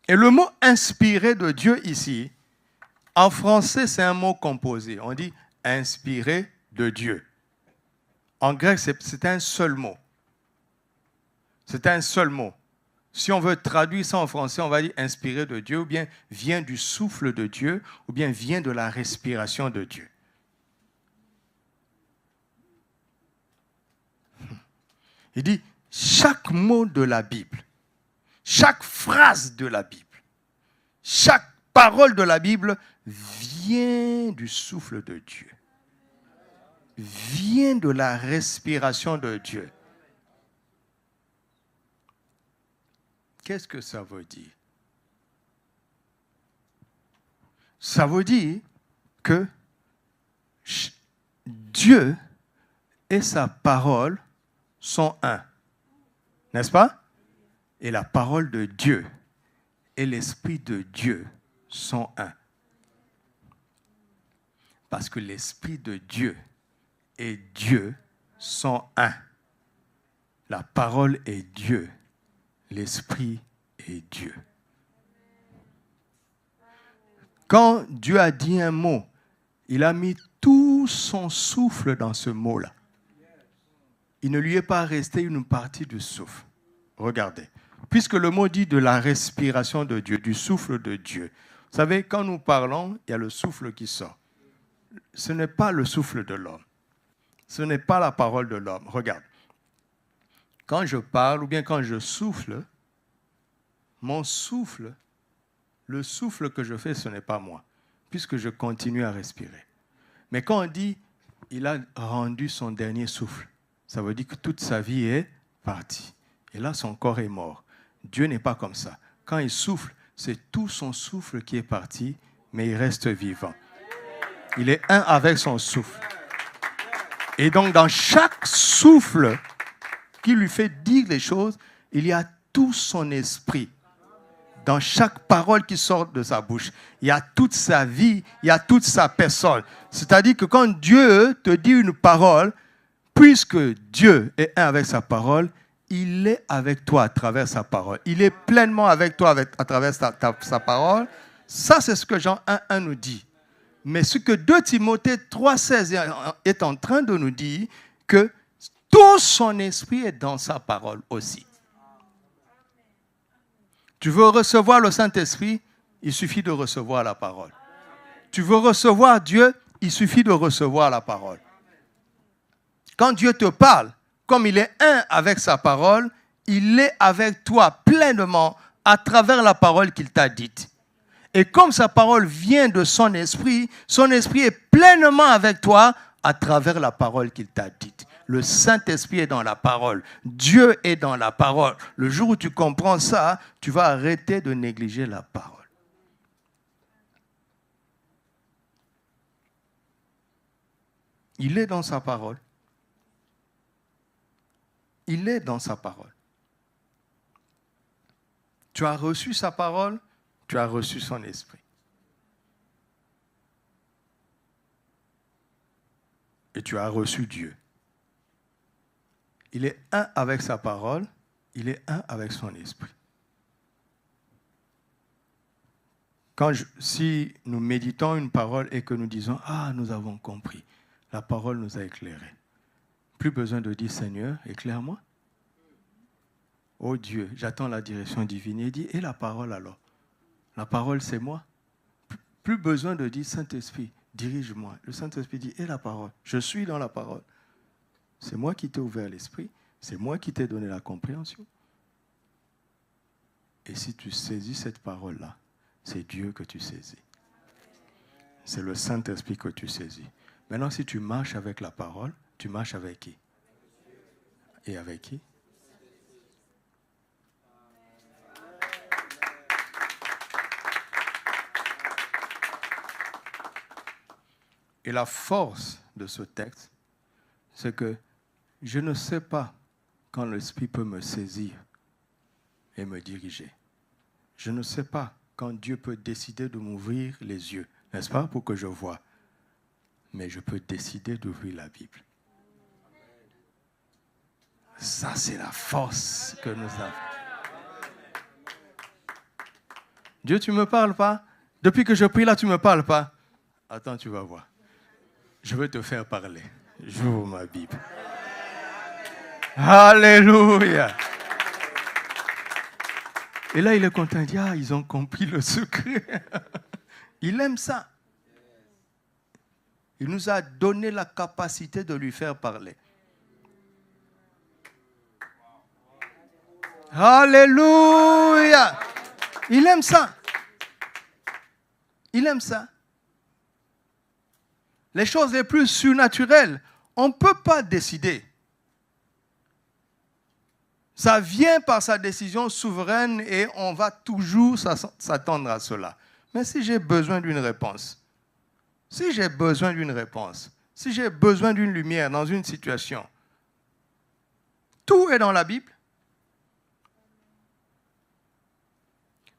Et le mot inspiré de Dieu ici, en français, c'est un mot composé. On dit inspiré de Dieu. En grec, c'est un seul mot. C'est un seul mot. Si on veut traduire ça en français, on va dire inspiré de Dieu, ou bien vient du souffle de Dieu, ou bien vient de la respiration de Dieu. Il dit, chaque mot de la Bible, chaque phrase de la Bible, chaque parole de la Bible vient du souffle de Dieu, vient de la respiration de Dieu. Qu'est-ce que ça veut dire? Ça veut dire que Dieu et sa parole sont un. N'est-ce pas? Et la parole de Dieu et l'Esprit de Dieu sont un. Parce que l'Esprit de Dieu et Dieu sont un. La parole est Dieu. L'Esprit est Dieu. Quand Dieu a dit un mot, il a mis tout son souffle dans ce mot-là. Il ne lui est pas resté une partie du souffle. Regardez. Puisque le mot dit de la respiration de Dieu, du souffle de Dieu. Vous savez, quand nous parlons, il y a le souffle qui sort. Ce n'est pas le souffle de l'homme. Ce n'est pas la parole de l'homme. Regarde. Quand je parle ou bien quand je souffle, mon souffle, le souffle que je fais, ce n'est pas moi, puisque je continue à respirer. Mais quand on dit, il a rendu son dernier souffle, ça veut dire que toute sa vie est partie. Et là, son corps est mort. Dieu n'est pas comme ça. Quand il souffle, c'est tout son souffle qui est parti, mais il reste vivant. Il est un avec son souffle. Et donc, dans chaque souffle qui lui fait dire les choses, il y a tout son esprit. Dans chaque parole qui sort de sa bouche, il y a toute sa vie, il y a toute sa personne. C'est-à-dire que quand Dieu te dit une parole, puisque Dieu est un avec sa parole, il est avec toi à travers sa parole. Il est pleinement avec toi à travers sa parole. Ça, c'est ce que Jean 1,1 nous dit. Mais ce que 2 Timothée 3,16 est en train de nous dire, que tout son esprit est dans sa parole aussi. Tu veux recevoir le Saint-Esprit, il suffit de recevoir la parole. Tu veux recevoir Dieu, il suffit de recevoir la parole. Quand Dieu te parle, comme il est un avec sa parole, il est avec toi pleinement à travers la parole qu'il t'a dite. Et comme sa parole vient de son esprit est pleinement avec toi à travers la parole qu'il t'a dite. Le Saint-Esprit est dans la parole. Dieu est dans la parole. Le jour où tu comprends ça, tu vas arrêter de négliger la parole. Il est dans sa parole. Il est dans sa parole. Tu as reçu sa parole, tu as reçu son esprit. Et tu as reçu Dieu. Il est un avec sa parole, il est un avec son esprit. Si nous méditons une parole et que nous disons « Ah, nous avons compris », la parole nous a éclairés. Plus besoin de dire « Seigneur, éclaire-moi ». Oh Dieu, j'attends la direction divine. Il dit « Et la parole alors ?» La parole, c'est moi. Plus besoin de dire « Saint-Esprit, dirige-moi ». Le Saint-Esprit dit « Et la parole ?» Je suis dans la parole. C'est moi qui t'ai ouvert l'esprit. C'est moi qui t'ai donné la compréhension. Et si tu saisis cette parole-là, c'est Dieu que tu saisis. C'est le Saint-Esprit que tu saisis. Maintenant, si tu marches avec la parole, tu marches avec qui? Et avec qui? Et la force de ce texte, c'est que je ne sais pas quand l'Esprit peut me saisir et me diriger. Je ne sais pas quand Dieu peut décider de m'ouvrir les yeux, n'est-ce pas, pour que je voie. Mais je peux décider d'ouvrir la Bible. Ça, c'est la force que nous avons. Dieu, tu ne me parles pas? Depuis que je prie là, tu ne me parles pas? Attends, tu vas voir. Je vais te faire parler. J'ouvre ma Bible. Alléluia. Et là, il est content. Il dit, ah, ils ont compris le secret. Il aime ça. Il nous a donné la capacité de lui faire parler. Alléluia. Il aime ça. Il aime ça. Les choses les plus surnaturelles, on ne peut pas décider. Ça vient par sa décision souveraine et on va toujours s'attendre à cela. Mais si j'ai besoin d'une réponse, si j'ai besoin d'une lumière dans une situation, tout est dans la Bible.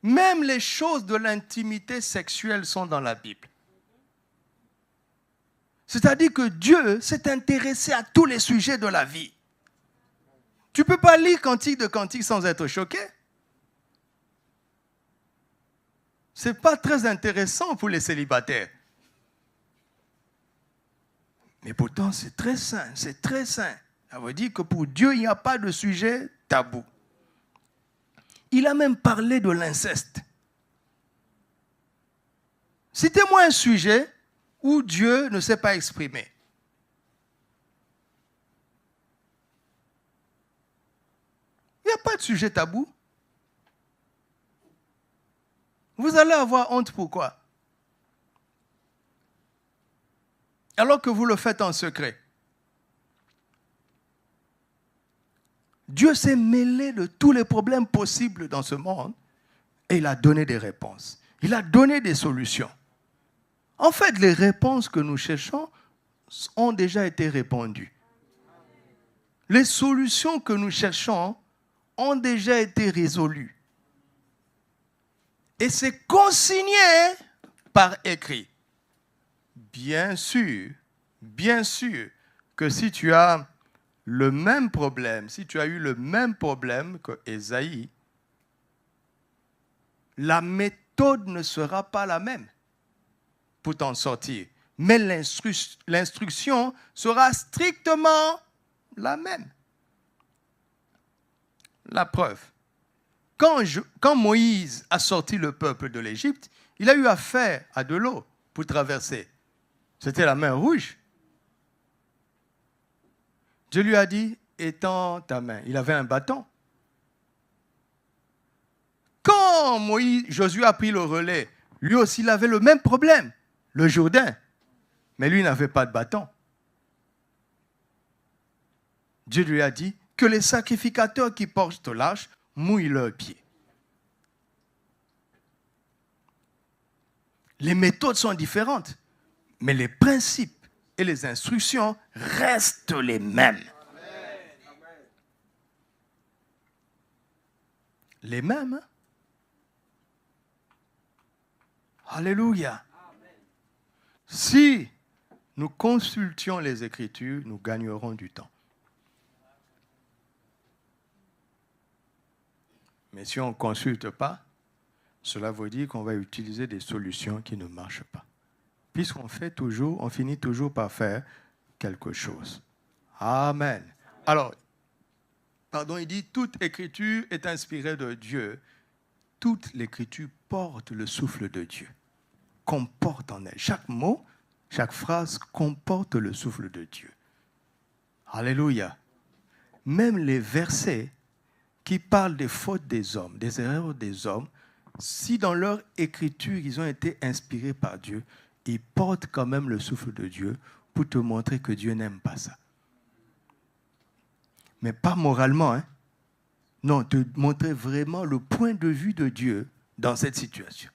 Même les choses de l'intimité sexuelle sont dans la Bible. C'est-à-dire que Dieu s'est intéressé à tous les sujets de la vie. Tu ne peux pas lire Cantique de Cantique sans être choqué. Ce n'est pas très intéressant pour les célibataires. Mais pourtant, c'est très sain, c'est très sain. Ça veut dire que pour Dieu, il n'y a pas de sujet tabou. Il a même parlé de l'inceste. Citez-moi un sujet où Dieu ne s'est pas exprimé. Il n'y a pas de sujet tabou. Vous allez avoir honte pourquoi? Alors que vous le faites en secret. Dieu s'est mêlé de tous les problèmes possibles dans ce monde et il a donné des réponses. Il a donné des solutions. En fait, les réponses que nous cherchons ont déjà été répondues. Les solutions que nous cherchons ont déjà été résolues. Et c'est consigné par écrit. Bien sûr que si tu as le même problème, si tu as eu le même problème que Ésaïe, la méthode ne sera pas la même pour t'en sortir. Mais l'instruction sera strictement la même. La preuve. Quand Moïse a sorti le peuple de l'Égypte, il a eu affaire à de l'eau pour traverser. C'était la mer rouge. Dieu lui a dit, étends ta main. Il avait un bâton. Quand Josué a pris le relais, lui aussi il avait le même problème, le Jourdain. Mais lui n'avait pas de bâton. Dieu lui a dit que les sacrificateurs qui portent l'arche mouillent leurs pieds. Les méthodes sont différentes, mais les principes et les instructions restent les mêmes. Les mêmes. Hein? Alléluia. Si nous consultions les Écritures, nous gagnerons du temps. Mais si on ne consulte pas, cela veut dire qu'on va utiliser des solutions qui ne marchent pas. Puisqu'on fait toujours, on finit toujours par faire quelque chose. Amen. Alors, il dit, toute écriture est inspirée de Dieu. Toute l'écriture porte le souffle de Dieu. Comporte en elle. Chaque mot, chaque phrase comporte le souffle de Dieu. Alléluia. Même les versets qui parlent des fautes des hommes, des erreurs des hommes, si dans leur écriture, ils ont été inspirés par Dieu, ils portent quand même le souffle de Dieu pour te montrer que Dieu n'aime pas ça. Mais pas moralement, hein? Non, te montrer vraiment le point de vue de Dieu dans cette situation.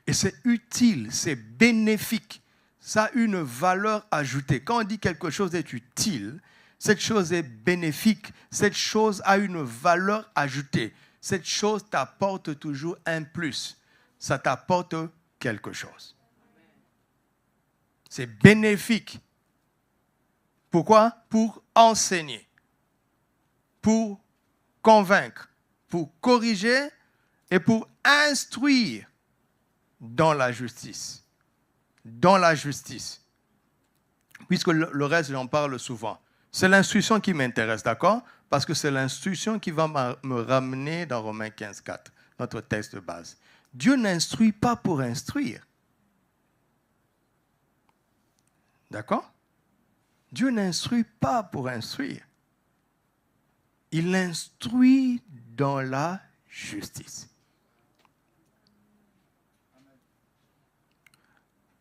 Et c'est utile, c'est bénéfique. Ça a une valeur ajoutée. Quand on dit quelque chose est utile, cette chose est bénéfique. Cette chose a une valeur ajoutée. Cette chose t'apporte toujours un plus. Ça t'apporte quelque chose. C'est bénéfique. Pourquoi? Pour enseigner, pour convaincre, pour corriger et pour instruire dans la justice. Dans la justice. Puisque le reste, j'en parle souvent. C'est l'instruction qui m'intéresse, d'accord? Parce que c'est l'instruction qui va me ramener dans Romains 15,4, notre texte de base. Dieu n'instruit pas pour instruire. D'accord? Dieu n'instruit pas pour instruire. Il instruit dans la justice.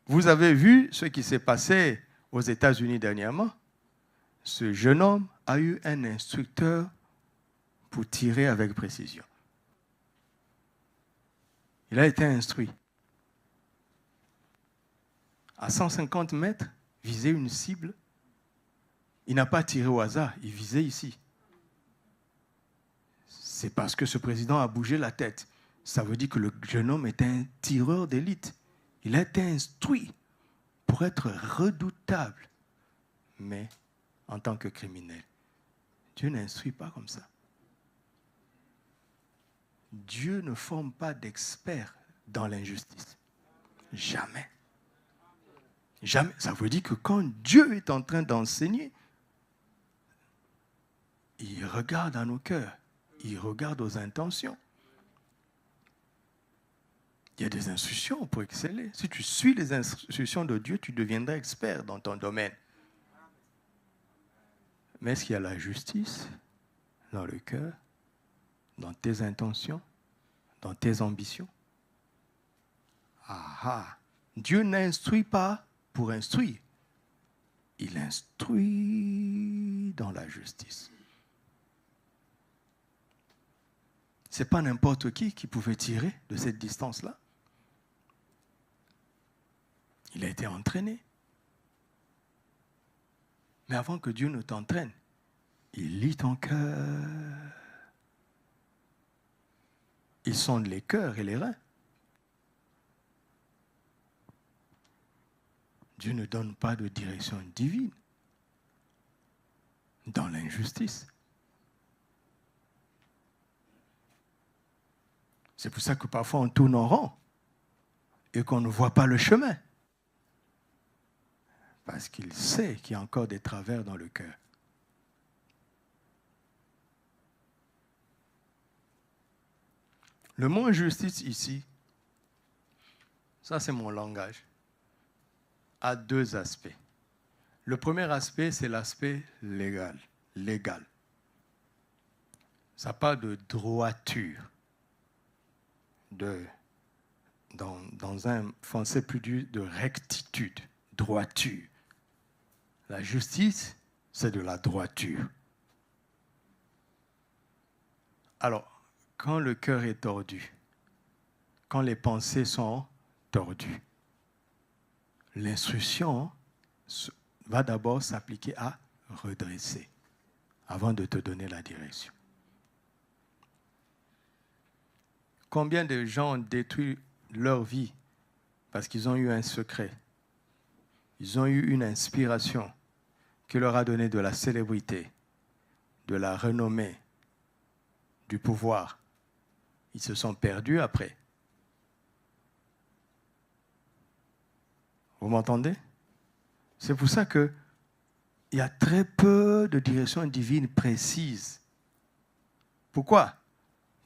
Vous avez vu ce qui s'est passé aux États-Unis dernièrement? Ce jeune homme a eu un instructeur pour tirer avec précision. Il a été instruit. À 150 mètres, viser une cible. Il n'a pas tiré au hasard, il visait ici. C'est parce que ce président a bougé la tête. Ça veut dire que le jeune homme est un tireur d'élite. Il a été instruit pour être redoutable, mais en tant que criminel. Dieu n'instruit pas comme ça. Dieu ne forme pas d'experts dans l'injustice. Jamais. Jamais. Ça veut dire que quand Dieu est en train d'enseigner, il regarde à nos cœurs, il regarde aux intentions. Il y a des instructions pour exceller. Si tu suis les instructions de Dieu, tu deviendras expert dans ton domaine. Mais est-ce qu'il y a la justice dans le cœur, dans tes intentions, dans tes ambitions? Dieu n'instruit pas pour instruire. Il instruit dans la justice. Ce n'est pas n'importe qui pouvait tirer de cette distance-là. Il a été entraîné. Mais avant que Dieu ne t'entraîne, il lit ton cœur. Il sonde les cœurs et les reins. Dieu ne donne pas de direction divine dans l'injustice. C'est pour ça que parfois on tourne en rond et qu'on ne voit pas le chemin. Parce qu'il sait qu'il y a encore des travers dans le cœur. Le mot injustice ici, ça c'est mon langage, a deux aspects. Le premier aspect, c'est l'aspect légal. Ça parle de droiture. Dans un français plus dur, de rectitude, droiture. La justice, c'est de la droiture. Alors, quand le cœur est tordu, quand les pensées sont tordues, l'instruction va d'abord s'appliquer à redresser avant de te donner la direction. Combien de gens ont détruit leur vie parce qu'ils ont eu un secret, ils ont eu une inspiration qui leur a donné de la célébrité, de la renommée, du pouvoir. Ils se sont perdus après. Vous m'entendez? C'est pour ça qu'il y a très peu de direction divine précise. Pourquoi?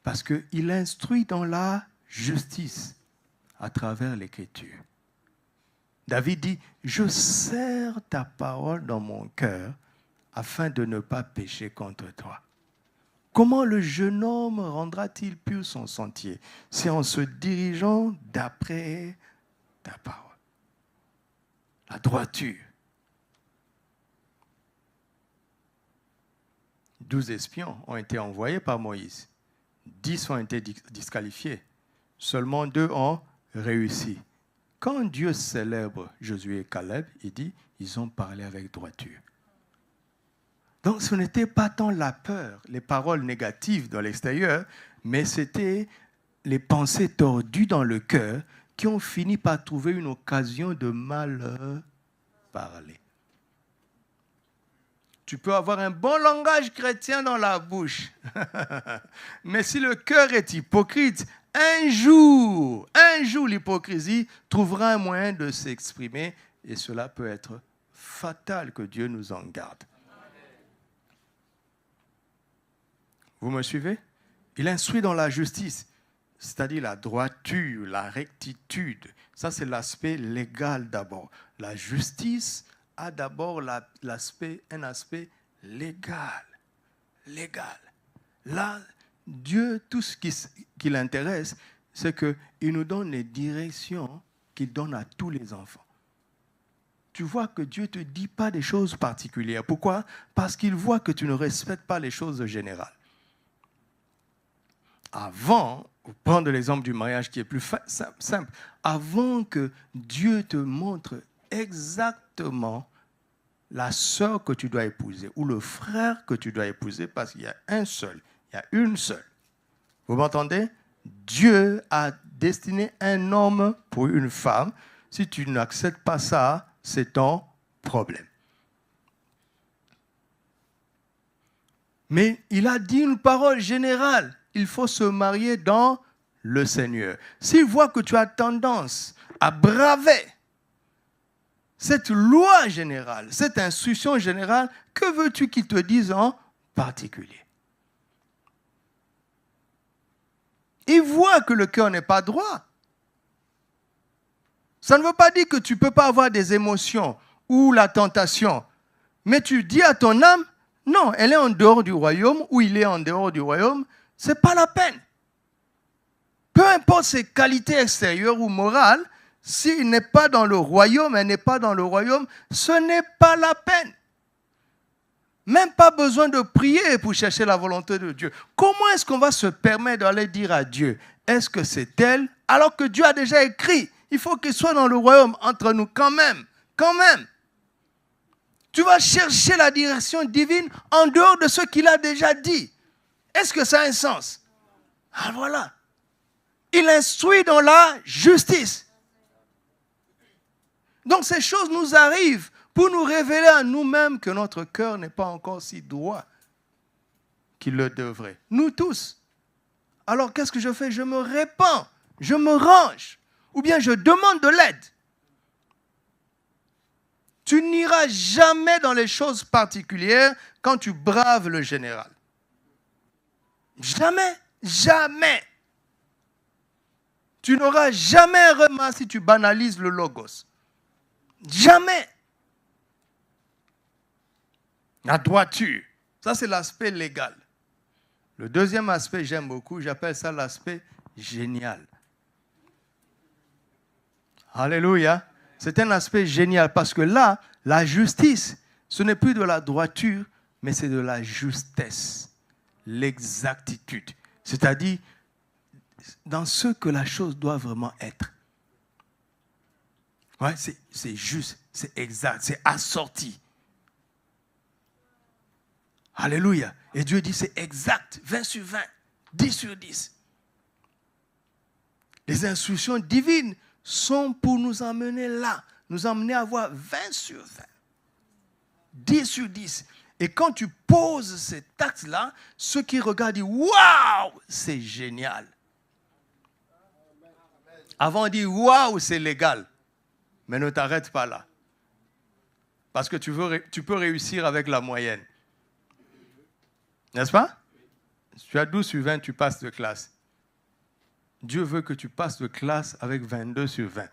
Parce qu'il instruit dans la justice à travers l'Écriture. David dit, « Je serre ta parole dans mon cœur afin de ne pas pécher contre toi. » Comment le jeune homme rendra-t-il pur son sentier? C'est en se dirigeant d'après ta parole. La droiture. 12 espions ont été envoyés par Moïse. 10 ont été disqualifiés. Seulement 2 ont réussi. Quand Dieu célèbre Josué et Caleb, il dit, ils ont parlé avec droiture. Donc ce n'était pas tant la peur, les paroles négatives dans l'extérieur, mais c'était les pensées tordues dans le cœur qui ont fini par trouver une occasion de mal parler. Tu peux avoir un bon langage chrétien dans la bouche, mais si le cœur est hypocrite, un jour, l'hypocrisie trouvera un moyen de s'exprimer et cela peut être fatal, que Dieu nous en garde. Vous me suivez? Il instruit dans la justice, c'est-à-dire la droiture, la rectitude. Ça, c'est l'aspect légal d'abord. La justice a d'abord un aspect légal. Là, Dieu, tout ce qui l'intéresse, c'est qu'il nous donne les directions qu'il donne à tous les enfants. Tu vois que Dieu ne te dit pas des choses particulières. Pourquoi? Parce qu'il voit que tu ne respectes pas les choses générales. Avant, pour prendre l'exemple du mariage qui est plus simple, avant que Dieu te montre exactement la sœur que tu dois épouser ou le frère que tu dois épouser, parce qu'il y a un seul, il y a une seule. Vous m'entendez? Dieu a destiné un homme pour une femme. Si tu n'acceptes pas ça, c'est ton problème. Mais il a dit une parole générale. Il faut se marier dans le Seigneur. S'il voit que tu as tendance à braver cette loi générale, cette instruction générale, que veux-tu qu'il te dise en particulier? Il voit que le cœur n'est pas droit. Ça ne veut pas dire que tu ne peux pas avoir des émotions ou la tentation. Mais tu dis à ton âme, non, elle est en dehors du royaume ou il est en dehors du royaume. Ce n'est pas la peine. Peu importe ses qualités extérieures ou morales, s'il n'est pas dans le royaume, elle n'est pas dans le royaume, ce n'est pas la peine. Même pas besoin de prier pour chercher la volonté de Dieu. Comment est-ce qu'on va se permettre d'aller dire à Dieu, est-ce que c'est elle? Alors que Dieu a déjà écrit, il faut qu'il soit dans le royaume entre nous quand même. Tu vas chercher la direction divine en dehors de ce qu'il a déjà dit. Est-ce que ça a un sens? Ah voilà. Il instruit dans la justice. Donc ces choses nous arrivent pour nous révéler à nous-mêmes que notre cœur n'est pas encore si droit qu'il le devrait. Nous tous. Alors qu'est-ce que je fais? Je me répands, je me range, ou bien je demande de l'aide. Tu n'iras jamais dans les choses particulières quand tu braves le général. Jamais, jamais. Tu n'auras jamais un remords si tu banalises le logos. Jamais. La droiture, ça c'est l'aspect légal. Le deuxième aspect, j'aime beaucoup, j'appelle ça l'aspect génial. Alléluia. C'est un aspect génial parce que là, la justice, ce n'est plus de la droiture, mais c'est de la justesse, l'exactitude. C'est-à-dire dans ce que la chose doit vraiment être. Ouais, c'est juste, c'est exact, c'est assorti. Alléluia. Et Dieu dit c'est exact, 20 sur 20, 10 sur 10. Les instructions divines sont pour nous emmener là, nous emmener à avoir 20 sur 20, 10 sur 10. Et quand tu poses cet acte-là, ceux qui regardent disent « Waouh, c'est génial ». Avant on dit « Waouh, c'est légal ». Mais ne t'arrête pas là. Parce que tu peux réussir avec la moyenne. N'est-ce pas? Tu as 12 sur 20, tu passes de classe. Dieu veut que tu passes de classe avec 22 sur 20.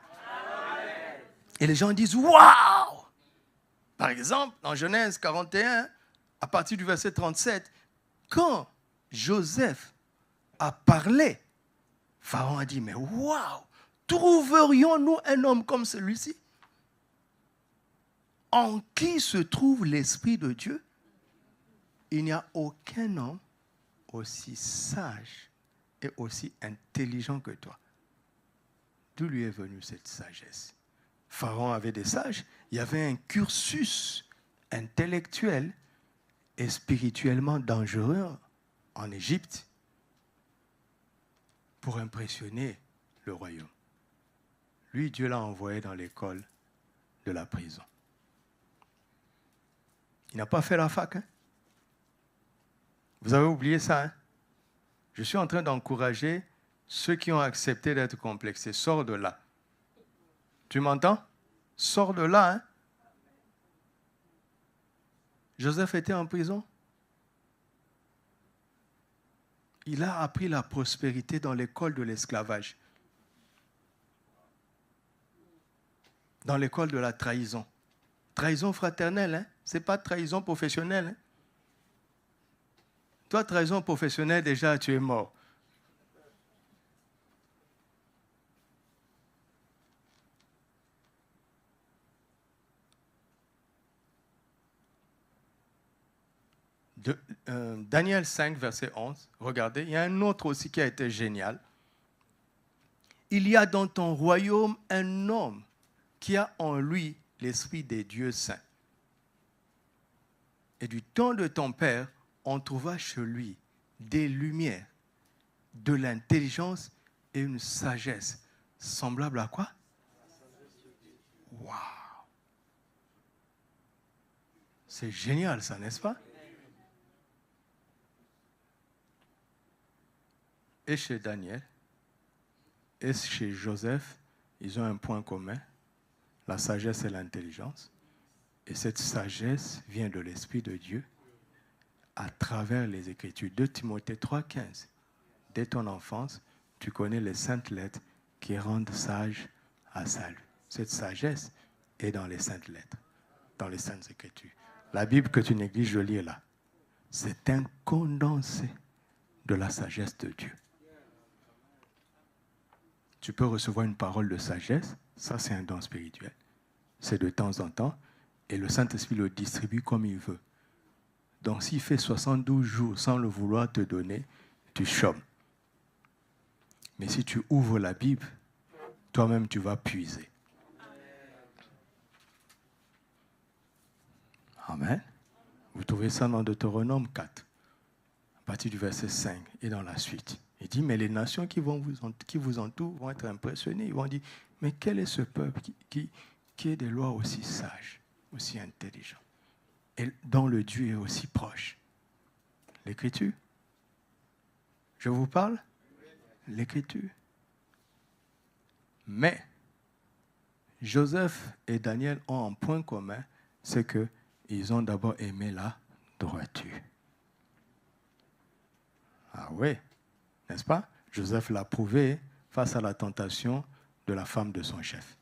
Et les gens disent « Waouh !» Par exemple, dans Genèse 41, à partir du verset 37, quand Joseph a parlé, Pharaon a dit « Mais waouh ! Trouverions-nous un homme comme celui-ci en qui se trouve l'Esprit de Dieu? Il n'y a aucun homme aussi sage et aussi intelligent que toi. » D'où lui est venue cette sagesse? Pharaon avait des sages. Il y avait un cursus intellectuel et spirituellement dangereux en Égypte pour impressionner le royaume. Lui, Dieu l'a envoyé dans l'école de la prison. Il n'a pas fait la fac. Hein? Vous avez oublié ça. Hein? Je suis en train d'encourager ceux qui ont accepté d'être complexés. Sors de là. Tu m'entends? Sors de là. Hein? Joseph était en prison. Il a appris la prospérité dans l'école de l'esclavage. Dans l'école de la trahison. Trahison fraternelle, hein? Ce n'est pas trahison professionnelle. Hein? Toi, trahison professionnelle, déjà, tu es mort. Daniel 5, verset 11, regardez, il y a un autre aussi qui a été génial. Il y a dans ton royaume un homme qui a en lui l'esprit des dieux saints. Et du temps de ton père, on trouva chez lui des lumières, de l'intelligence et une sagesse. Semblable à quoi? Waouh! C'est génial ça, n'est-ce pas? Et chez Daniel, et chez Joseph, ils ont un point commun, la sagesse et l'intelligence. Et cette sagesse vient de l'Esprit de Dieu à travers les Écritures. 2 Timothée 3,15. Dès ton enfance, tu connais les saintes lettres qui rendent sage à salut. Cette sagesse est dans les saintes lettres, dans les saintes Écritures. La Bible que tu négliges de lire là, c'est un condensé de la sagesse de Dieu. Tu peux recevoir une parole de sagesse, ça c'est un don spirituel. C'est de temps en temps, et le Saint-Esprit le distribue comme il veut. Donc s'il fait 72 jours sans le vouloir te donner, tu chômes. Mais si tu ouvres la Bible, toi-même tu vas puiser. Amen. Vous trouvez ça dans Deutéronome 4, à partir du verset 5 et dans la suite. Il dit, mais les nations qui vous entourent vont être impressionnées. Ils vont dire, mais quel est ce peuple qui qui est des lois aussi sages, aussi intelligentes, et dont le Dieu est aussi proche? L'Écriture. Je vous parle? L'Écriture. Mais Joseph et Daniel ont un point commun, c'est qu'ils ont d'abord aimé la droiture. Ah oui, n'est-ce pas? Joseph l'a prouvé face à la tentation de la femme de son chef.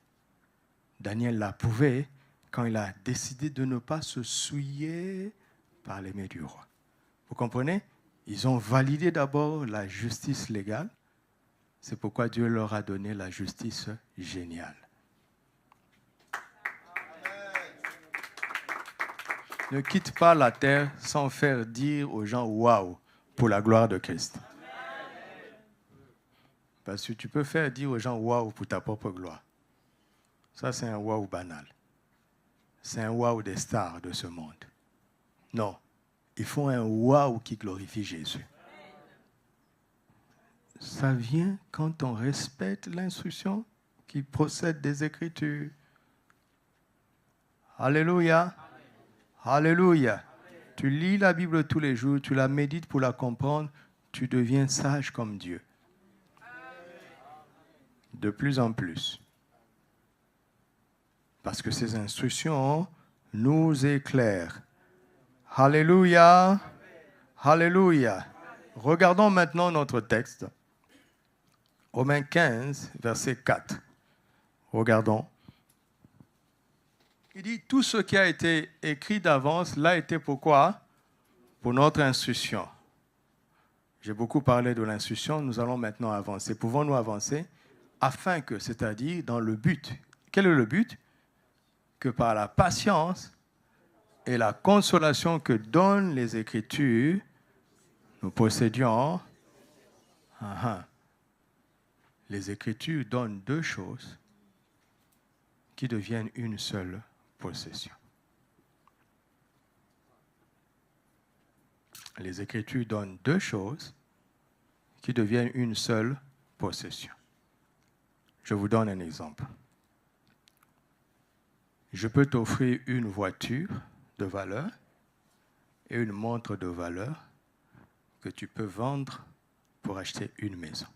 Daniel l'a prouvé quand il a décidé de ne pas se souiller par les mains du roi. Vous comprenez? Ils ont validé d'abord la justice légale. C'est pourquoi Dieu leur a donné la justice géniale. Ne quitte pas la terre sans faire dire aux gens « Waouh » pour la gloire de Christ. Parce que tu peux faire dire aux gens « Waouh » pour ta propre gloire. Ça, c'est un waouh banal. C'est un waouh des stars de ce monde. Non, il faut un waouh qui glorifie Jésus. Ça vient quand on respecte l'instruction qui procède des Écritures. Alléluia. Alléluia. Tu lis la Bible tous les jours, tu la médites pour la comprendre, tu deviens sage comme Dieu. De plus en plus. Parce que ces instructions nous éclairent. Alléluia. Alléluia. Regardons maintenant notre texte. Romains 15, verset 4. Regardons. Il dit, tout ce qui a été écrit d'avance l'a été pourquoi? Pour notre instruction. J'ai beaucoup parlé de l'instruction, nous allons maintenant avancer. Pouvons-nous avancer? Afin que, c'est-à-dire dans le but. Quel est le but? Que par la patience et la consolation que donnent les Écritures, nous possédions. Les Écritures donnent deux choses qui deviennent une seule possession. Les Écritures donnent deux choses qui deviennent une seule possession. Je vous donne un exemple. Je peux t'offrir une voiture de valeur et une montre de valeur que tu peux vendre pour acheter une maison.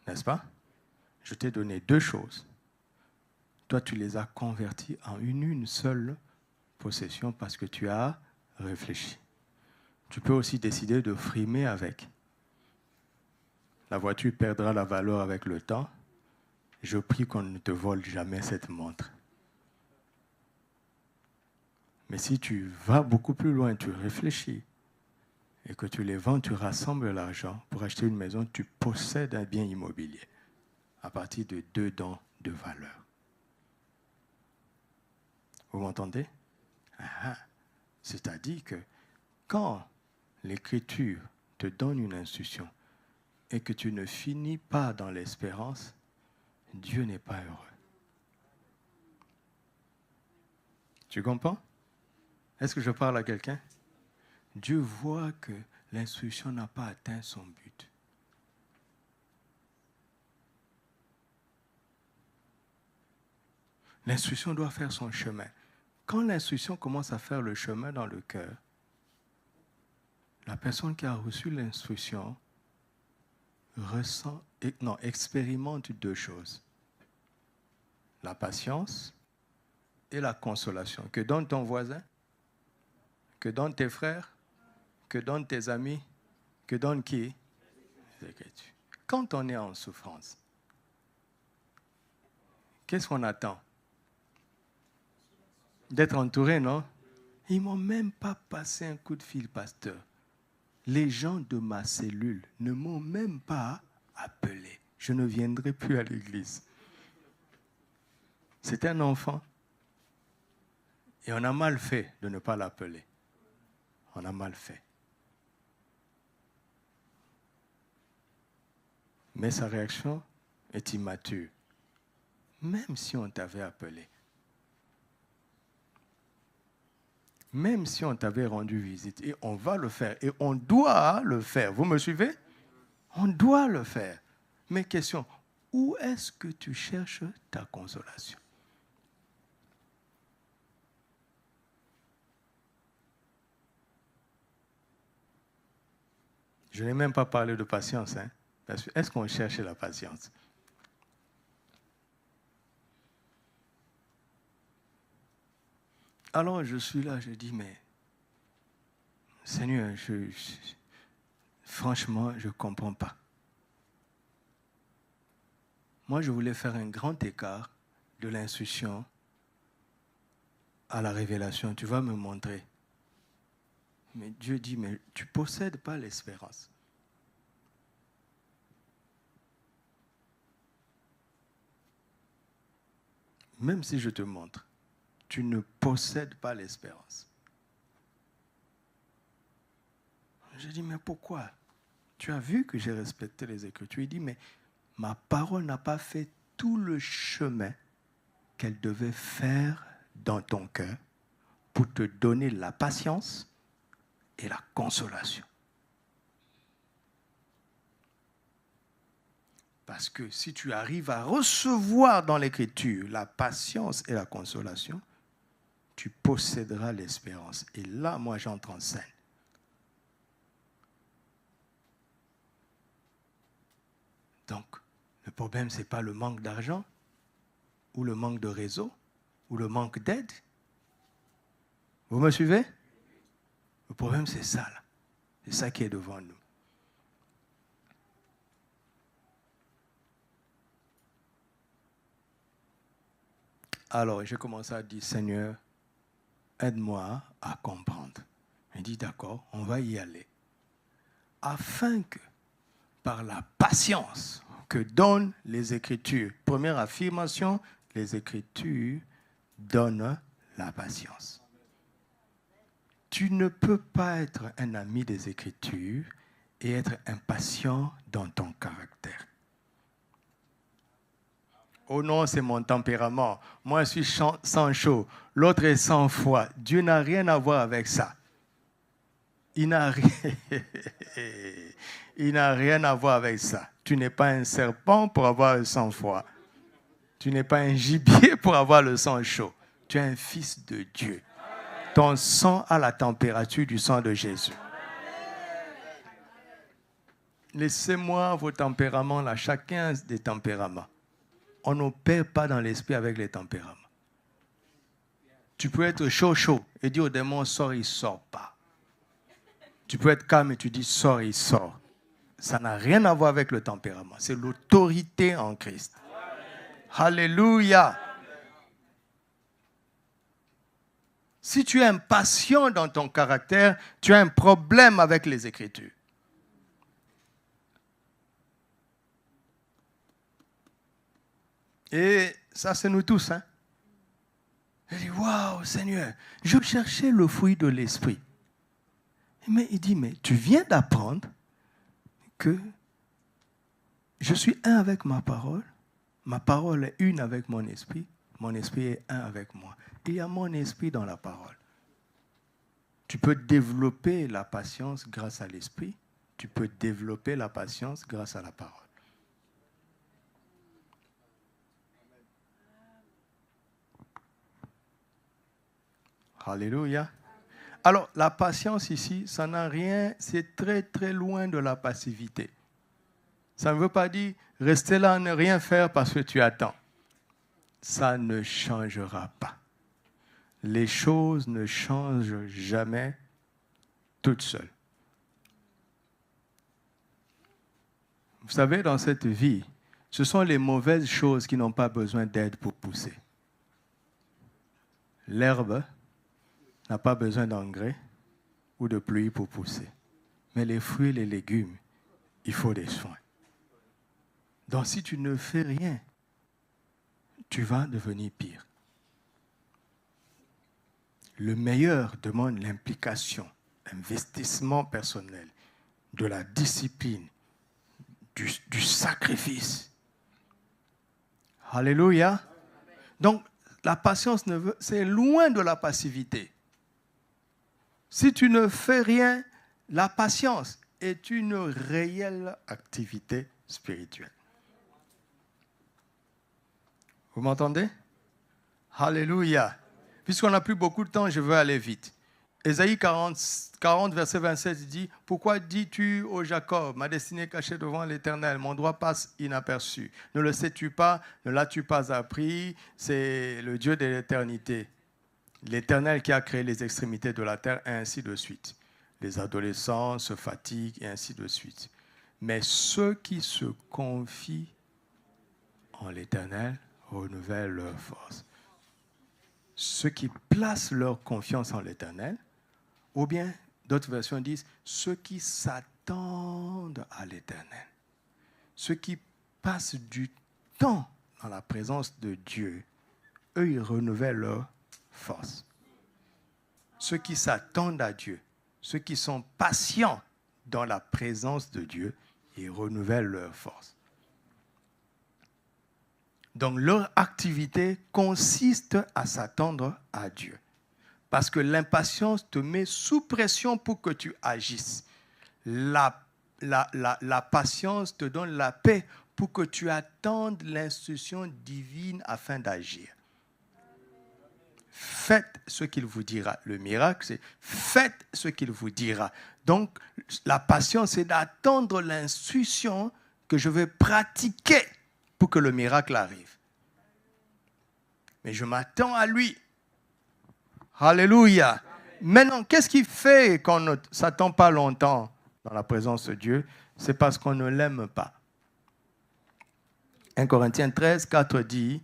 N'est-ce pas? Je t'ai donné deux choses. Toi, tu les as converties en une seule possession parce que tu as réfléchi. Tu peux aussi décider de frimer avec. La voiture perdra la valeur avec le temps. Je prie qu'on ne te vole jamais cette montre. Mais si tu vas beaucoup plus loin, tu réfléchis, et que tu les vends, tu rassembles l'argent pour acheter une maison, tu possèdes un bien immobilier à partir de deux dons de valeur. Vous m'entendez? C'est-à-dire que quand l'Écriture te donne une instruction et que tu ne finis pas dans l'espérance, Dieu n'est pas heureux. Tu comprends? Est-ce que je parle à quelqu'un? Dieu voit que l'instruction n'a pas atteint son but. L'instruction doit faire son chemin. Quand l'instruction commence à faire le chemin dans le cœur, la personne qui a reçu l'instruction expérimente deux choses. La patience et la consolation. Que donne ton voisin? Que donnent tes frères? Que donnent tes amis? Que donne qui? Les Écritures. Quand on est en souffrance, qu'est-ce qu'on attend? D'être entouré, non? Ils ne m'ont même pas passé un coup de fil, pasteur. Les gens de ma cellule ne m'ont même pas appelé. Je ne viendrai plus à l'église. C'était un enfant. Et on a mal fait de ne pas l'appeler. On a mal fait. Mais sa réaction est immature. Même si on t'avait appelé. Même si on t'avait rendu visite. Et on va le faire. Et on doit le faire. Vous me suivez? On doit le faire. Mais question, où est-ce que tu cherches ta consolation? Je n'ai même pas parlé de patience. Hein? Parce que est-ce qu'on cherche la patience? Alors je suis là, je dis, mais Seigneur, franchement, je ne comprends pas. Moi, je voulais faire un grand écart de l'instruction à la révélation. Tu vas me montrer. Mais Dieu dit, mais tu ne possèdes pas l'espérance. Même si je te montre, tu ne possèdes pas l'espérance. Je dis, mais pourquoi? Tu as vu que j'ai respecté les Écritures. Il dit, mais ma parole n'a pas fait tout le chemin qu'elle devait faire dans ton cœur pour te donner la patience et la consolation. Parce que si tu arrives à recevoir dans l'Écriture la patience et la consolation, tu posséderas l'espérance. Et là, moi, j'entre en scène. Donc, le problème, ce n'est pas le manque d'argent, ou le manque de réseau, ou le manque d'aide. Vous me suivez? Le problème, c'est ça, là. C'est ça qui est devant nous. Alors, j'ai commencé à dire, Seigneur, aide-moi à comprendre. Il dit, d'accord, on va y aller. Afin que, par la patience que donnent les Écritures, première affirmation, les Écritures donnent la patience. Tu ne peux pas être un ami des Écritures et être impatient dans ton caractère. Oh non, c'est mon tempérament. Moi, je suis sans chaud. L'autre est sans foi. Dieu n'a rien à voir avec ça. Il n'a rien à voir avec ça. Tu n'es pas un serpent pour avoir le sang froid. Tu n'es pas un gibier pour avoir le sang chaud. Tu es un fils de Dieu. Ton sang a la température du sang de Jésus. Laissez-moi vos tempéraments là, chacun des tempéraments. On n'opère pas dans l'esprit avec les tempéraments. Tu peux être chaud et dire au démon, sors, il ne sort pas. Tu peux être calme et tu dis, sors, il sort. Ça n'a rien à voir avec le tempérament. C'est l'autorité en Christ. Alléluia. Si tu es impatient dans ton caractère, tu as un problème avec les Écritures. Et ça, c'est nous tous. Hein? Je dis, waouh, Seigneur, je cherchais le fruit de l'esprit. Mais il dit, mais tu viens d'apprendre que je suis un avec ma parole est une avec mon esprit est un avec moi. Et il y a mon esprit dans la parole. Tu peux développer la patience grâce à l'esprit, tu peux développer la patience grâce à la parole. Alléluia. Alors, la patience ici, ça n'a rien, c'est très très loin de la passivité. Ça ne veut pas dire rester là, ne rien faire parce que tu attends. Ça ne changera pas. Les choses ne changent jamais toutes seules. Vous savez, dans cette vie, ce sont les mauvaises choses qui n'ont pas besoin d'aide pour pousser. L'herbe n'a pas besoin d'engrais ou de pluie pour pousser. Mais les fruits et les légumes, il faut des soins. Donc si tu ne fais rien, tu vas devenir pire. Le meilleur demande l'implication, l'investissement personnel, de la discipline, du sacrifice. Alléluia. Donc, la patience, c'est loin de la passivité. Si tu ne fais rien, la patience est une réelle activité spirituelle. Vous m'entendez? Alléluia. Puisqu'on n'a plus beaucoup de temps, je veux aller vite. Ésaïe 40, verset 27 dit « Pourquoi dis-tu ô Jacob, ma destinée est cachée devant l'Éternel, mon droit passe inaperçu. Ne le sais-tu pas, ne l'as-tu pas appris, c'est le Dieu de l'éternité. L'Éternel qui a créé les extrémités de la terre, et ainsi de suite. Les adolescents se fatiguent, et ainsi de suite. Mais ceux qui se confient en l'Éternel renouvellent leur force. » Ceux qui placent leur confiance en l'Éternel, ou bien, d'autres versions disent, ceux qui s'attendent à l'Éternel, ceux qui passent du temps dans la présence de Dieu, eux, ils renouvellent leur force. Ceux qui s'attendent à Dieu, ceux qui sont patients dans la présence de Dieu, ils renouvellent leur force. Donc, leur activité consiste à s'attendre à Dieu. Parce que l'impatience te met sous pression pour que tu agisses. La patience te donne la paix pour que tu attendes l'instruction divine afin d'agir. Faites ce qu'il vous dira. Le miracle, c'est faites ce qu'il vous dira. Donc, la patience, c'est d'attendre l'instruction que je vais pratiquer pour que le miracle arrive. Mais je m'attends à lui. Alléluia. Maintenant, qu'est-ce qui fait qu'on ne s'attend pas longtemps dans la présence de Dieu? C'est parce qu'on ne l'aime pas. 1 Corinthiens 13, 4 dit,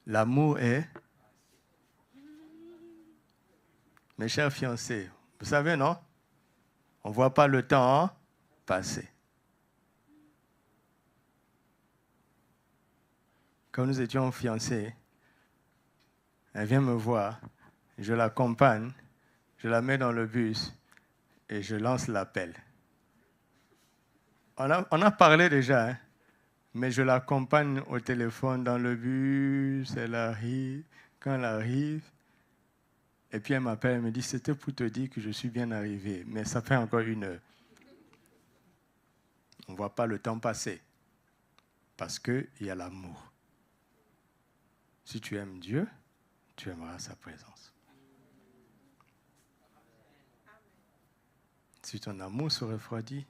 l'amour est... Mes chers fiancés, vous savez, non? On ne voit pas le temps passer. Quand nous étions fiancés, elle vient me voir, je l'accompagne, je la mets dans le bus et je lance l'appel. On a parlé déjà, hein, mais je l'accompagne au téléphone dans le bus, elle arrive, quand elle arrive, et puis elle m'appelle, elle me dit, c'était pour te dire que je suis bien arrivé, mais ça fait encore 1 heure. On ne voit pas le temps passer, parce qu'il y a l'amour. Si tu aimes Dieu, tu aimeras sa présence. Si ton amour se refroidit,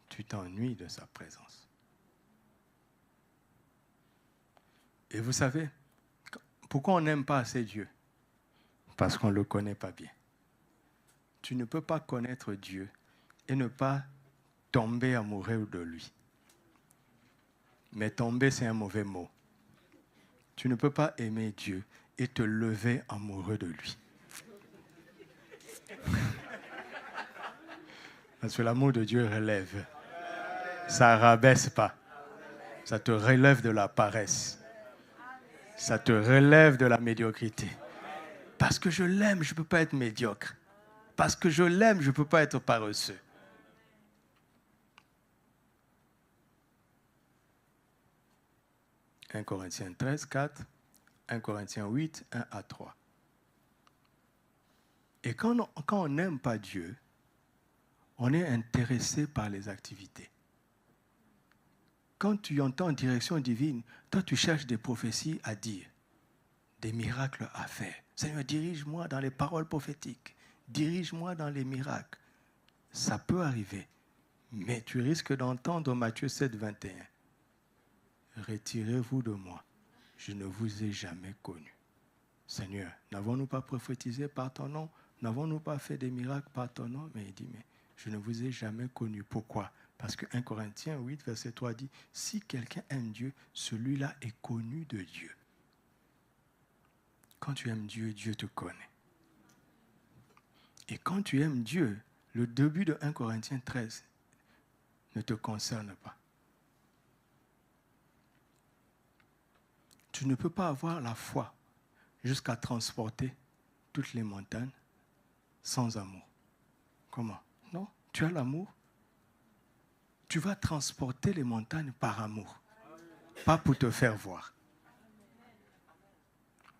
tu t'ennuies de sa présence. Et vous savez, pourquoi on n'aime pas assez Dieu? Parce qu'on ne le connaît pas bien. Tu ne peux pas connaître Dieu et ne pas tomber amoureux de lui. Mais tomber, c'est un mauvais mot. Tu ne peux pas aimer Dieu et te lever amoureux de lui. Parce que l'amour de Dieu relève. Ça ne rabaisse pas. Ça te relève de la paresse. Ça te relève de la médiocrité. Parce que je l'aime, je ne peux pas être médiocre. Parce que je l'aime, je ne peux pas être paresseux. « 1 Corinthiens 13, 4, 1 Corinthiens 8, 1 à 3. Et quand on n'aime pas Dieu, on est intéressé par les activités. Quand tu entends direction divine, toi tu cherches des prophéties à dire, des miracles à faire. Seigneur, dirige-moi dans les paroles prophétiques, dirige-moi dans les miracles. Ça peut arriver, mais tu risques d'entendre Matthieu 7, 21. Retirez-vous de moi, je ne vous ai jamais connu. Seigneur, n'avons-nous pas prophétisé par ton nom? N'avons-nous pas fait des miracles par ton nom? Mais il dit, mais je ne vous ai jamais connu. Pourquoi? Parce que 1 Corinthiens 8, verset 3 dit, si quelqu'un aime Dieu, celui-là est connu de Dieu. Quand tu aimes Dieu, Dieu te connaît. Et quand tu aimes Dieu, le début de 1 Corinthiens 13 ne te concerne pas. Tu ne peux pas avoir la foi jusqu'à transporter toutes les montagnes sans amour. Comment? Non, tu as l'amour. Tu vas transporter les montagnes par amour, pas pour te faire voir.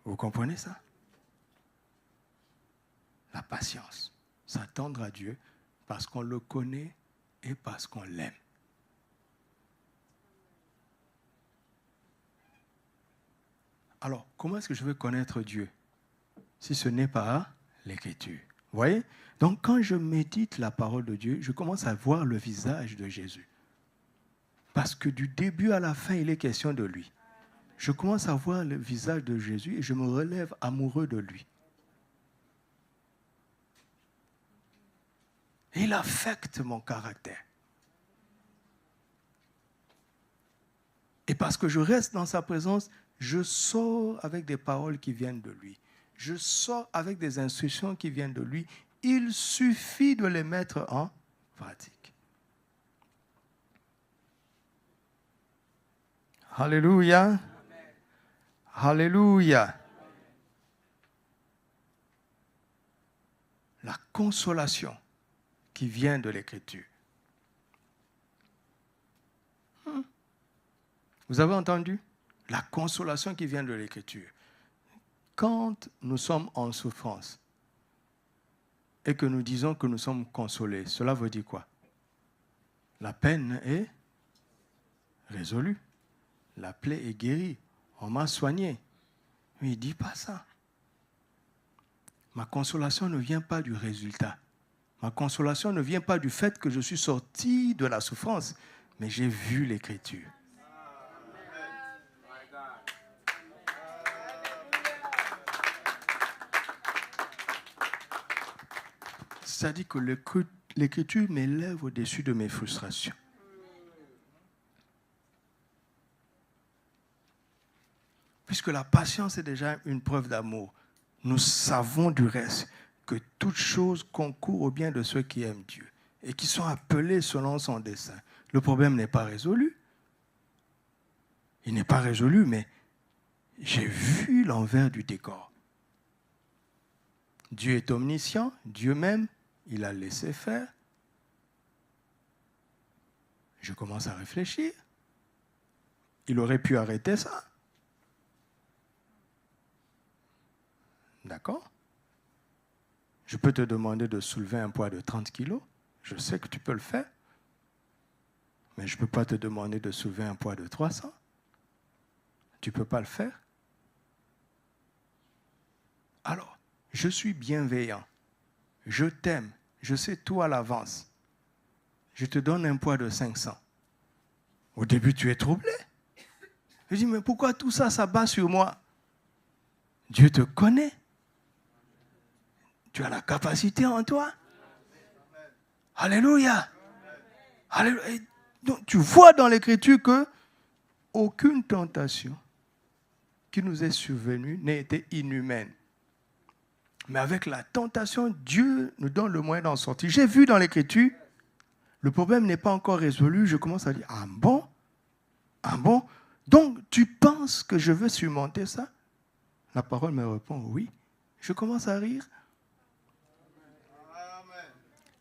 Vous comprenez ça? La patience, s'attendre à Dieu parce qu'on le connaît et parce qu'on l'aime. Alors, comment est-ce que je vais connaître Dieu si ce n'est pas l'Écriture? Vous voyez? Donc, quand je médite la parole de Dieu, je commence à voir le visage de Jésus. Parce que du début à la fin, il est question de lui. Je commence à voir le visage de Jésus et je me relève amoureux de lui. Et il affecte mon caractère. Et parce que je reste dans sa présence, je sors avec des paroles qui viennent de lui. Je sors avec des instructions qui viennent de lui. Il suffit de les mettre en pratique. Alléluia. Alléluia. La consolation qui vient de l'Écriture. Vous avez entendu? La consolation qui vient de l'Écriture. Quand nous sommes en souffrance et que nous disons que nous sommes consolés, cela veut dire quoi? La peine est résolue. La plaie est guérie. On m'a soigné. Mais il ne dit pas ça. Ma consolation ne vient pas du résultat. Ma consolation ne vient pas du fait que je suis sorti de la souffrance, mais j'ai vu l'Écriture. C'est-à-dire que l'Écriture m'élève au-dessus de mes frustrations. Puisque la patience est déjà une preuve d'amour, nous savons du reste que toute chose concourt au bien de ceux qui aiment Dieu et qui sont appelés selon son dessein. Le problème n'est pas résolu. Il n'est pas résolu, mais j'ai vu l'envers du décor. Dieu est omniscient, Dieu même, il a laissé faire. Je commence à réfléchir. Il aurait pu arrêter ça. D'accord? Je peux te demander de soulever un poids de 30 kilos. Je sais que tu peux le faire. Mais je ne peux pas te demander de soulever un poids de 300. Tu ne peux pas le faire. Alors, je suis bienveillant. Je t'aime. Je sais tout à l'avance. Je te donne un poids de 500. Au début, tu es troublé. Je dis, mais pourquoi tout ça s'abat sur moi? Dieu te connaît. Tu as la capacité en toi. Alléluia. Alléluia. Donc, tu vois dans l'Écriture que aucune tentation qui nous est survenue n'a été inhumaine. Mais avec la tentation, Dieu nous donne le moyen d'en sortir. J'ai vu dans l'Écriture, le problème n'est pas encore résolu. Je commence à dire, ah bon? Ah bon? Donc, tu penses que je veux surmonter ça? La parole me répond, oui. Je commence à rire.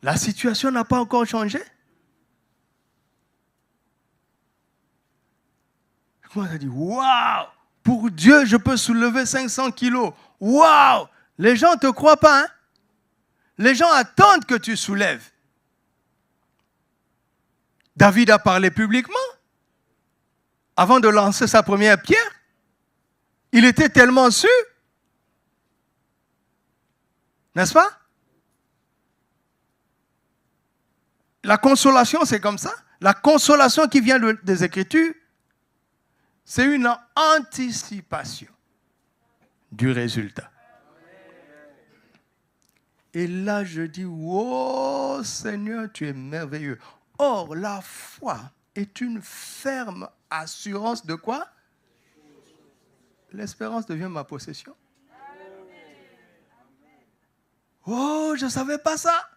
La situation n'a pas encore changé. Je commence à dire, waouh! Pour Dieu, je peux soulever 500 kilos. Waouh! Les gens ne te croient pas, hein? Les gens attendent que tu soulèves. David a parlé publiquement. Avant de lancer sa première pierre, il était tellement sûr. N'est-ce pas? La consolation, c'est comme ça. La consolation qui vient des Écritures, c'est une anticipation du résultat. Et là, je dis, oh Seigneur, tu es merveilleux. Or, la foi est une ferme assurance de quoi? L'espérance devient ma possession. Oh, je ne savais pas ça.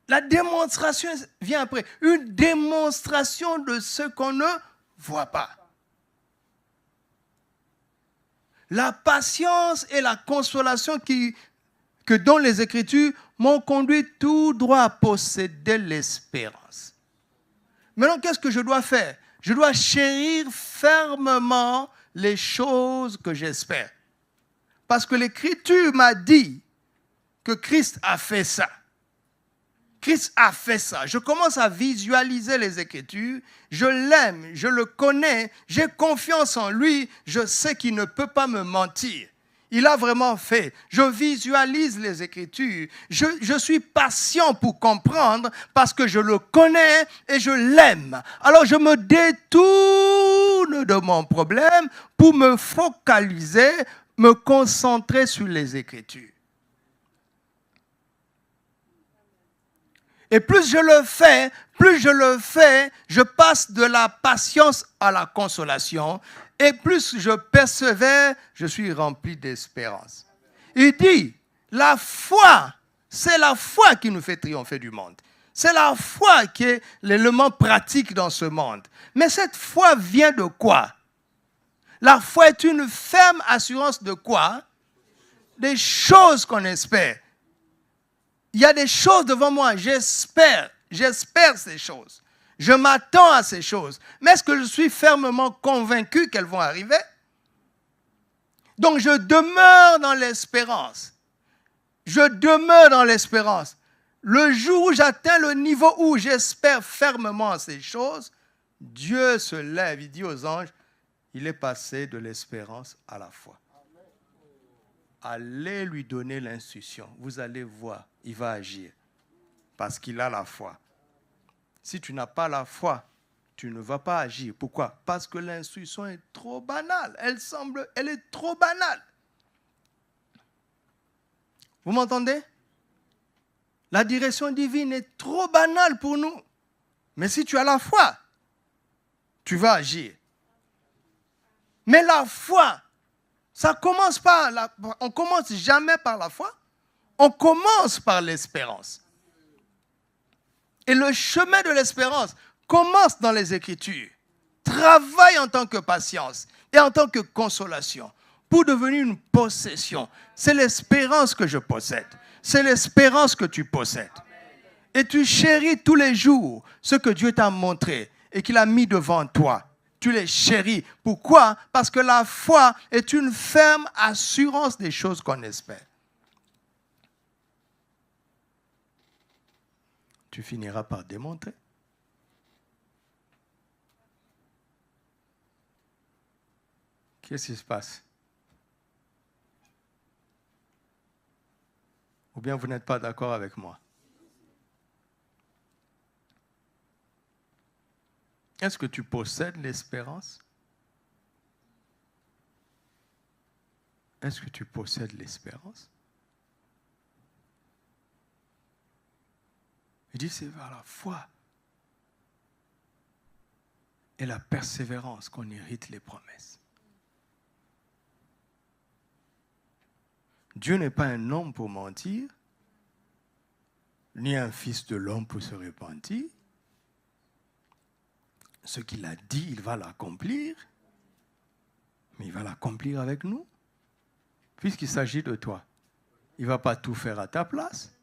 La démonstration vient après. Une démonstration de ce qu'on ne voit pas. La patience et la consolation que donnent les Écritures m'ont conduit tout droit à posséder l'espérance. Maintenant, qu'est-ce que je dois faire? Je dois chérir fermement les choses que j'espère. Parce que l'Écriture m'a dit que Christ a fait ça. Christ a fait ça. Je commence à visualiser les Écritures. Je l'aime, je le connais, j'ai confiance en lui. Je sais qu'il ne peut pas me mentir. Il a vraiment fait. Je visualise les Écritures. Je suis patient pour comprendre parce que je le connais et je l'aime. Alors je me détourne de mon problème pour me focaliser, me concentrer sur les Écritures. Et plus je le fais, je passe de la patience à la consolation. Et plus je persévère, je suis rempli d'espérance. Il dit, la foi, c'est la foi qui nous fait triompher du monde. C'est la foi qui est l'élément pratique dans ce monde. Mais cette foi vient de quoi? La foi est une ferme assurance de quoi? Des choses qu'on espère. Il y a des choses devant moi, j'espère ces choses. Je m'attends à ces choses. Mais est-ce que je suis fermement convaincu qu'elles vont arriver? Donc je demeure dans l'espérance. Je demeure dans l'espérance. Le jour où j'atteins le niveau où j'espère fermement ces choses, Dieu se lève, il dit aux anges, il est passé de l'espérance à la foi. Allez lui donner l'instruction. Vous allez voir, il va agir. Parce qu'il a la foi. Si tu n'as pas la foi, tu ne vas pas agir. Pourquoi? Parce que l'instruction est trop banale. Elle est trop banale. Vous m'entendez? La direction divine est trop banale pour nous. Mais si tu as la foi, tu vas agir. Mais la foi, ça commence pas, on commence jamais par la foi, on commence par l'espérance. Et le chemin de l'espérance commence dans les Écritures. Travaille en tant que patience et en tant que consolation pour devenir une possession. C'est l'espérance que je possède. C'est l'espérance que tu possèdes. Et tu chéris tous les jours ce que Dieu t'a montré et qu'il a mis devant toi. Tu les chéris. Pourquoi? Parce que la foi est une ferme assurance des choses qu'on espère. Tu finiras par démontrer. Qu'est-ce qui se passe? Ou bien vous n'êtes pas d'accord avec moi? Est-ce que tu possèdes l'espérance? Est-ce que tu possèdes l'espérance? Il dit, c'est par la foi et la persévérance qu'on hérite les promesses. Dieu n'est pas un homme pour mentir, ni un fils de l'homme pour se repentir. Ce qu'il a dit, il va l'accomplir, mais il va l'accomplir avec nous, puisqu'il s'agit de toi. Il ne va pas tout faire à ta place,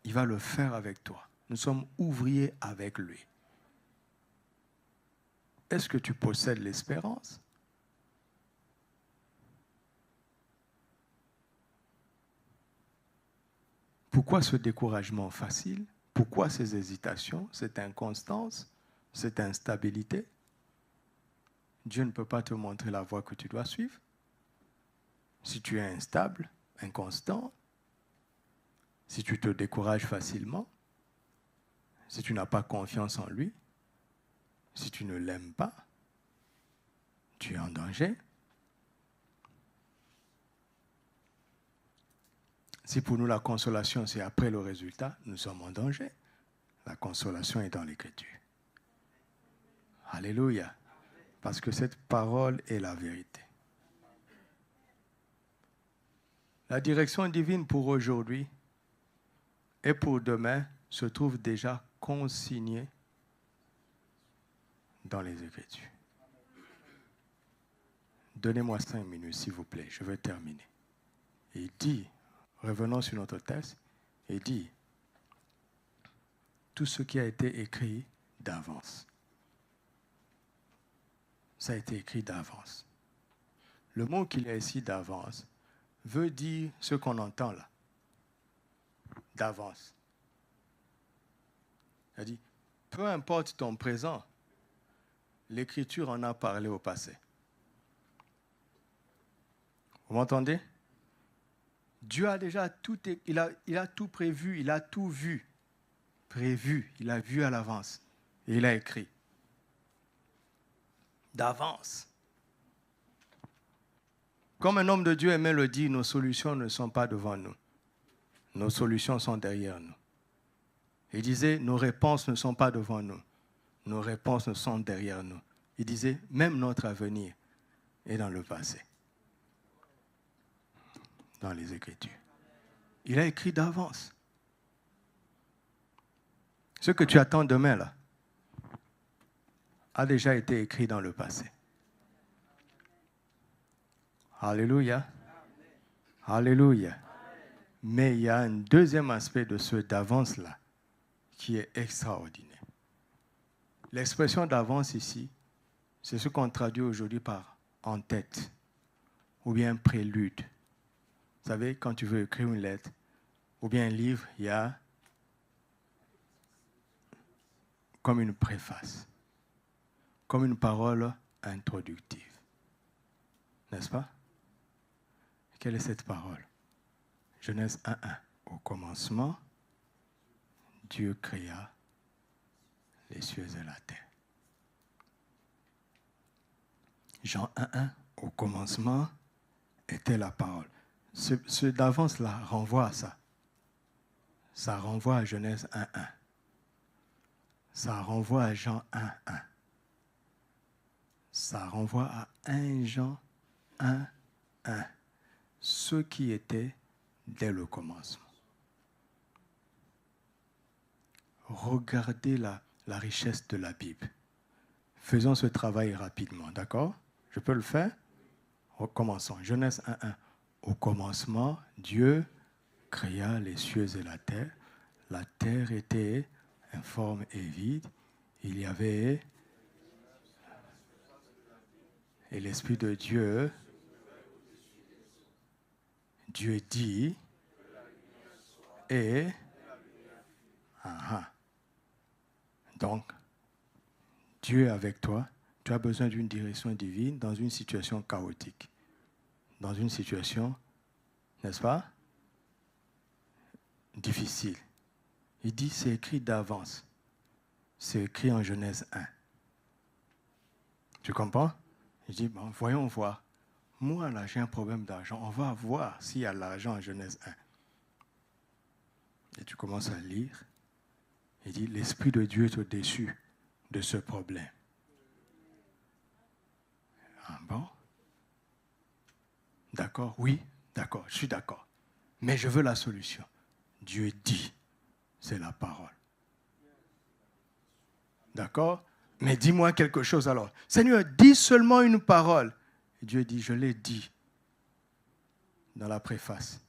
il va le faire avec toi. Nous sommes ouvriers avec lui. Est-ce que tu possèdes l'espérance? Pourquoi ce découragement facile? Pourquoi ces hésitations, cette inconstance, cette instabilité? Dieu ne peut pas te montrer la voie que tu dois suivre. Si tu es instable, inconstant, si tu te décourages facilement, si tu n'as pas confiance en lui, si tu ne l'aimes pas, tu es en danger. Si pour nous la consolation c'est après le résultat, nous sommes en danger. La consolation est dans l'Écriture. Alléluia. Parce que cette parole est la vérité. La direction divine pour aujourd'hui et pour demain se trouve déjà consignée dans les Écritures. Donnez-moi 5 minutes, s'il vous plaît, je vais terminer. Il dit, revenons sur notre texte, il dit, tout ce qui a été écrit d'avance. Ça a été écrit d'avance. Le mot qu'il y a ici d'avance veut dire ce qu'on entend là. D'avance. Il a dit, peu importe ton présent, l'Écriture en a parlé au passé. Vous m'entendez? Dieu a déjà tout, il a tout prévu, il a tout vu. Prévu, il a vu à l'avance. Et il a écrit. D'avance. Comme un homme de Dieu aimait le dire, nos solutions ne sont pas devant nous. Nos solutions sont derrière nous. Il disait, nos réponses ne sont pas devant nous. Nos réponses sont derrière nous. Il disait, même notre avenir est dans le passé. Dans les Écritures. Il a écrit d'avance. Ce que tu attends demain, là, a déjà été écrit dans le passé. Alléluia. Alléluia. Mais il y a un deuxième aspect de ce d'avance-là qui est extraordinaire. L'expression d'avance ici, c'est ce qu'on traduit aujourd'hui par en tête ou bien prélude. Vous savez, quand tu veux écrire une lettre ou bien un livre, il y a comme une préface, comme une parole introductive. N'est-ce pas? Quelle est cette parole? Genèse 1:1. Au commencement, Dieu créa les cieux et la terre. Jean 1:1. Au commencement était la parole. Ce d'avance-là renvoie à ça. Ça renvoie à Genèse 1:1. Ça renvoie à Jean 1:1. Ça renvoie à 1 Jean 1:1. Ce qui était dès le commencement. Regardez la richesse de la Bible. Faisons ce travail rapidement, d'accord? Je peux le faire? Recommençons. Genèse 1:1. Au commencement, Dieu créa les cieux et la terre. La terre était informe et vide. Il y avait... Et l'Esprit de Dieu... Dieu dit... Et... Donc, Dieu est avec toi. Tu as besoin d'une direction divine dans une situation chaotique. Dans une situation, n'est-ce pas, difficile. Il dit, c'est écrit d'avance. C'est écrit en Genèse 1. Tu comprends? Il dit, bon, voyons voir. Moi, là, j'ai un problème d'argent. On va voir s'il y a l'argent en Genèse 1. Et tu commences à lire. Il dit, l'Esprit de Dieu est au-dessus de ce problème. Ah bon? D'accord? Oui, d'accord, je suis d'accord. Mais je veux la solution. Dieu dit, c'est la parole. D'accord? Mais dis-moi quelque chose alors. Seigneur, dis seulement une parole. Et Dieu dit, je l'ai dit dans la préface,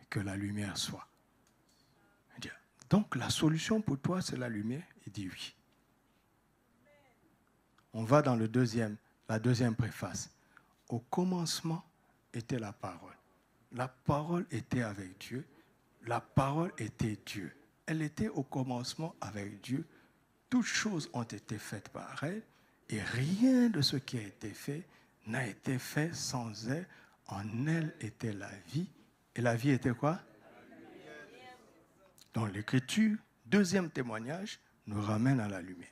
que la lumière soit. Il dit, donc la solution pour toi, c'est la lumière? Il dit oui. On va dans la deuxième préface. Au commencement était la parole. La parole était avec Dieu. La parole était Dieu. Elle était au commencement avec Dieu. Toutes choses ont été faites par elle et rien de ce qui a été fait n'a été fait sans elle. En elle était la vie. Et la vie était quoi? Donc l'Écriture, deuxième témoignage, nous ramène à la lumière.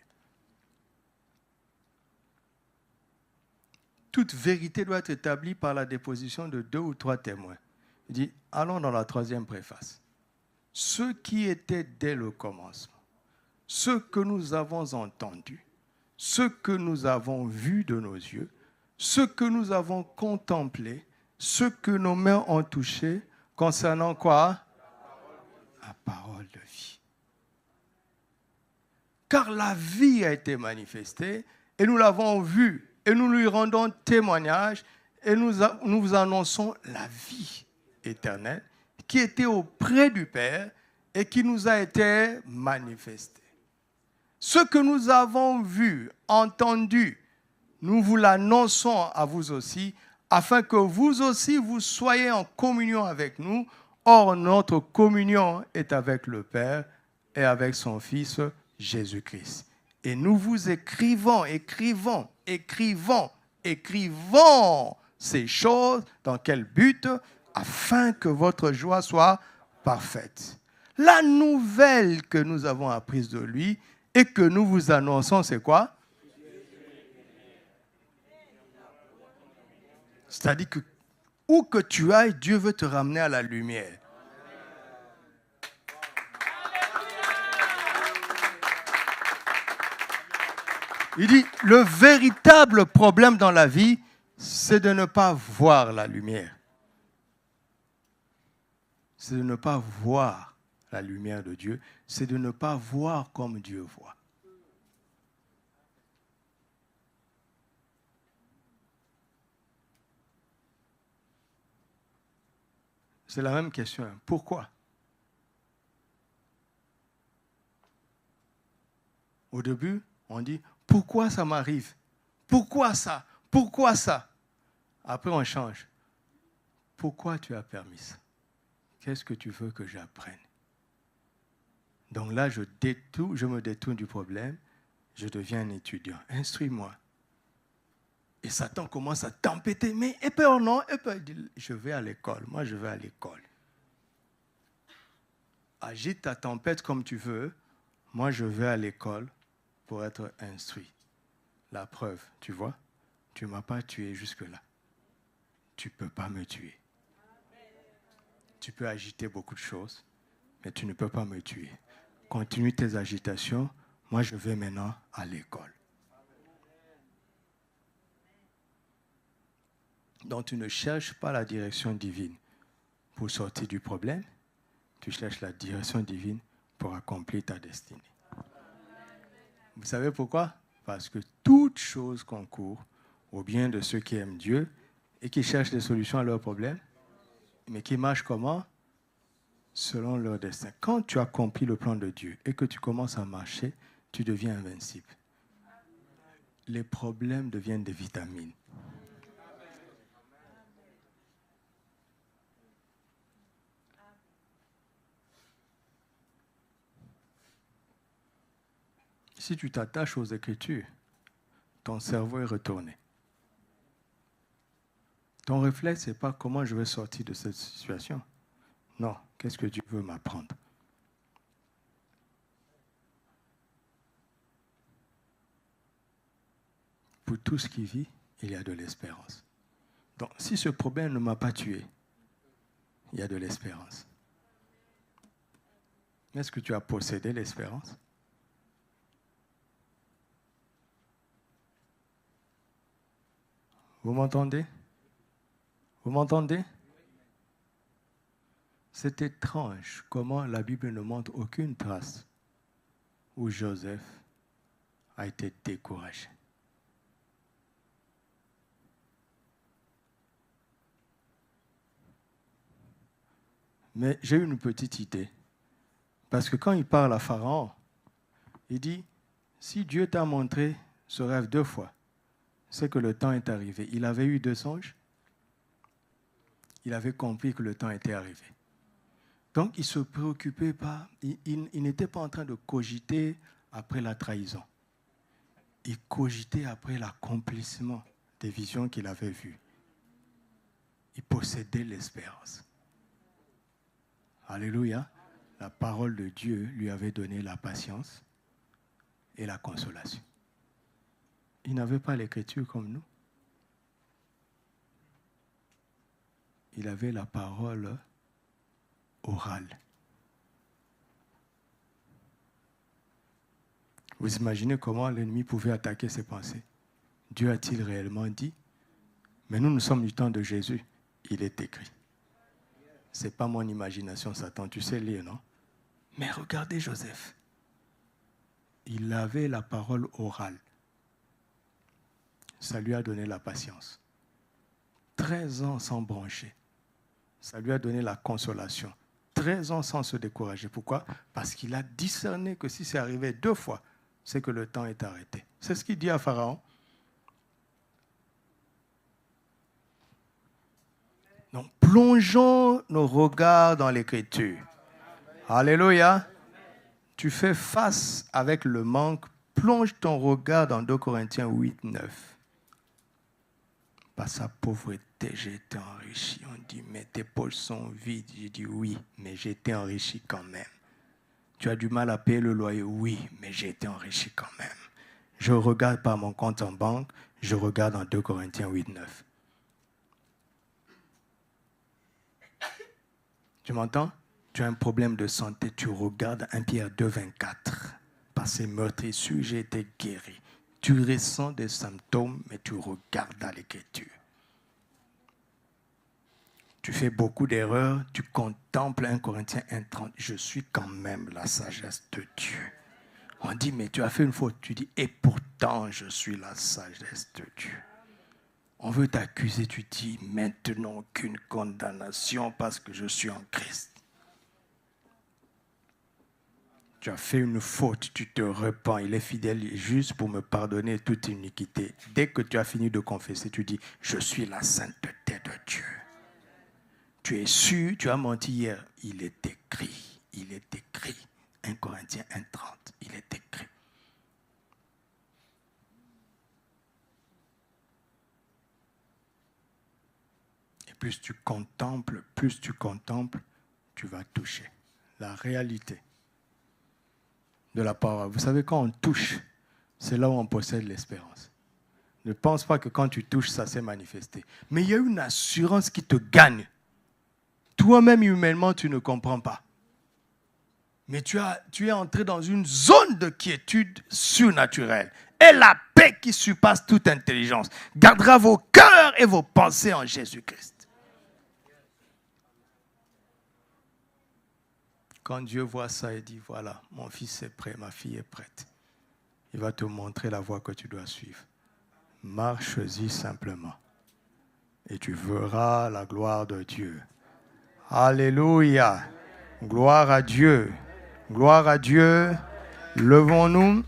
Toute vérité doit être établie par la déposition de 2 ou 3 témoins. Il dit, allons dans la troisième préface. Ce qui était dès le commencement, ce que nous avons entendu, ce que nous avons vu de nos yeux, ce que nous avons contemplé, ce que nos mains ont touché, concernant quoi? La parole de vie. Car la vie a été manifestée et nous l'avons vue et nous lui rendons témoignage et nous vous annonçons la vie éternelle qui était auprès du Père et qui nous a été manifestée. Ce que nous avons vu, entendu, nous vous l'annonçons à vous aussi, afin que vous aussi, vous soyez en communion avec nous. Or, notre communion est avec le Père et avec son Fils Jésus-Christ. Et nous vous écrivons ces choses. Dans quel but? Afin que votre joie soit parfaite. La nouvelle que nous avons apprise de lui et que nous vous annonçons, c'est quoi? C'est-à-dire que où que tu ailles, Dieu veut te ramener à la lumière. Il dit, le véritable problème dans la vie, c'est de ne pas voir la lumière. C'est de ne pas voir la lumière de Dieu. C'est de ne pas voir comme Dieu voit. C'est la même question. Pourquoi? Au début, on dit, pourquoi ça m'arrive? Pourquoi ça? Pourquoi ça? Après, on change. Pourquoi tu as permis ça? Qu'est-ce que tu veux que j'apprenne? Donc là, je me détourne du problème. Je deviens un étudiant. Instruis-moi. Et Satan commence à t'empêter. Mais et peur, non? Et peur, je vais à l'école. Moi, je vais à l'école. Agite ta tempête comme tu veux. Moi, je vais à l'école pour être instruit. La preuve, tu vois, tu ne m'as pas tué jusque-là. Tu ne peux pas me tuer. Tu peux agiter beaucoup de choses, mais tu ne peux pas me tuer. Continue tes agitations. Moi, je vais maintenant à l'école. Donc, tu ne cherches pas la direction divine pour sortir du problème. Tu cherches la direction divine pour accomplir ta destinée. Vous savez pourquoi? Parce que toute chose concourt au bien de ceux qui aiment Dieu et qui cherchent des solutions à leurs problèmes, mais qui marchent comment? Selon leur destin. Quand tu accomplis le plan de Dieu et que tu commences à marcher, tu deviens invincible. Les problèmes deviennent des vitamines. Si tu t'attaches aux Écritures, ton cerveau est retourné. Ton réflexe, ce n'est pas comment je vais sortir de cette situation. Non, qu'est-ce que Dieu veut m'apprendre? Pour tout ce qui vit, il y a de l'espérance. Donc, si ce problème ne m'a pas tué, il y a de l'espérance. Est-ce que tu as possédé l'espérance? Vous m'entendez? Vous m'entendez? C'est étrange comment la Bible ne montre aucune trace où Joseph a été découragé. Mais j'ai une petite idée. Parce que quand il parle à Pharaon, il dit, si Dieu t'a montré ce rêve 2 fois, c'est que le temps est arrivé. Il avait eu 2 songes. Il avait compris que le temps était arrivé. Donc, il ne se préoccupait pas. Il n'était pas en train de cogiter après la trahison. Il cogitait après l'accomplissement des visions qu'il avait vues. Il possédait l'espérance. Alléluia. La parole de Dieu lui avait donné la patience et la consolation. Il n'avait pas l'écriture comme nous. Il avait la parole orale. Vous imaginez comment l'ennemi pouvait attaquer ses pensées? Dieu a-t-il réellement dit? Mais nous sommes du temps de Jésus. Il est écrit. Ce n'est pas mon imagination, Satan. Tu sais lire, non? Mais regardez Joseph. Il avait la parole orale. Ça lui a donné la patience. 13 ans sans broncher. Ça lui a donné la consolation. 13 ans sans se décourager. Pourquoi? Parce qu'il a discerné que si c'est arrivé 2 fois, c'est que le temps est arrêté. C'est ce qu'il dit à Pharaon. Donc, plongeons nos regards dans l'Écriture. Alléluia. tu fais face avec le manque, plonge ton regard dans 2 Corinthiens 8, 9. Par sa pauvreté, j'ai été enrichi. On dit, mais tes poches sont vides. J'ai dit, oui, mais j'ai été enrichi quand même. Tu as du mal à payer le loyer? Oui, mais j'ai été enrichi quand même. Je regarde pas mon compte en banque, je regarde en 2 Corinthiens 8, 9. Tu m'entends? Tu as un problème de santé, tu regardes 1 Pierre 2, 24. Par ces meurtrissures, j'ai été guéri. Tu ressens des symptômes, mais tu regardes dans l'Écriture. Tu fais beaucoup d'erreurs, tu contemples 1 Corinthiens 1, 30. Je suis quand même la sagesse de Dieu. On dit, mais tu as fait une faute. Tu dis, et pourtant, je suis la sagesse de Dieu. On veut t'accuser, tu dis, maintenant aucune condamnation parce que je suis en Christ. Tu as fait une faute, tu te repens. Il est fidèle et juste pour me pardonner toute iniquité. Dès que tu as fini de confesser, tu dis, je suis la sainteté de Dieu. Tu es sûr, tu as menti hier. Il est écrit, il est écrit. 1 Corinthiens 1, 30, il est écrit. Et plus tu contemples, tu vas toucher la réalité de la parole. Vous savez, quand on touche, c'est là où on possède l'espérance. Ne pense pas que quand tu touches, ça s'est manifesté. Mais il y a une assurance qui te gagne. Toi-même, humainement, tu ne comprends pas. Mais tu es entré dans une zone de quiétude surnaturelle. Et la paix qui surpasse toute intelligence gardera vos cœurs et vos pensées en Jésus-Christ. Quand Dieu voit ça, il dit, voilà, mon fils est prêt, ma fille est prête. Il va te montrer la voie que tu dois suivre. Marche-y simplement. Et tu verras la gloire de Dieu. Alléluia. Gloire à Dieu. Gloire à Dieu. Levons-nous.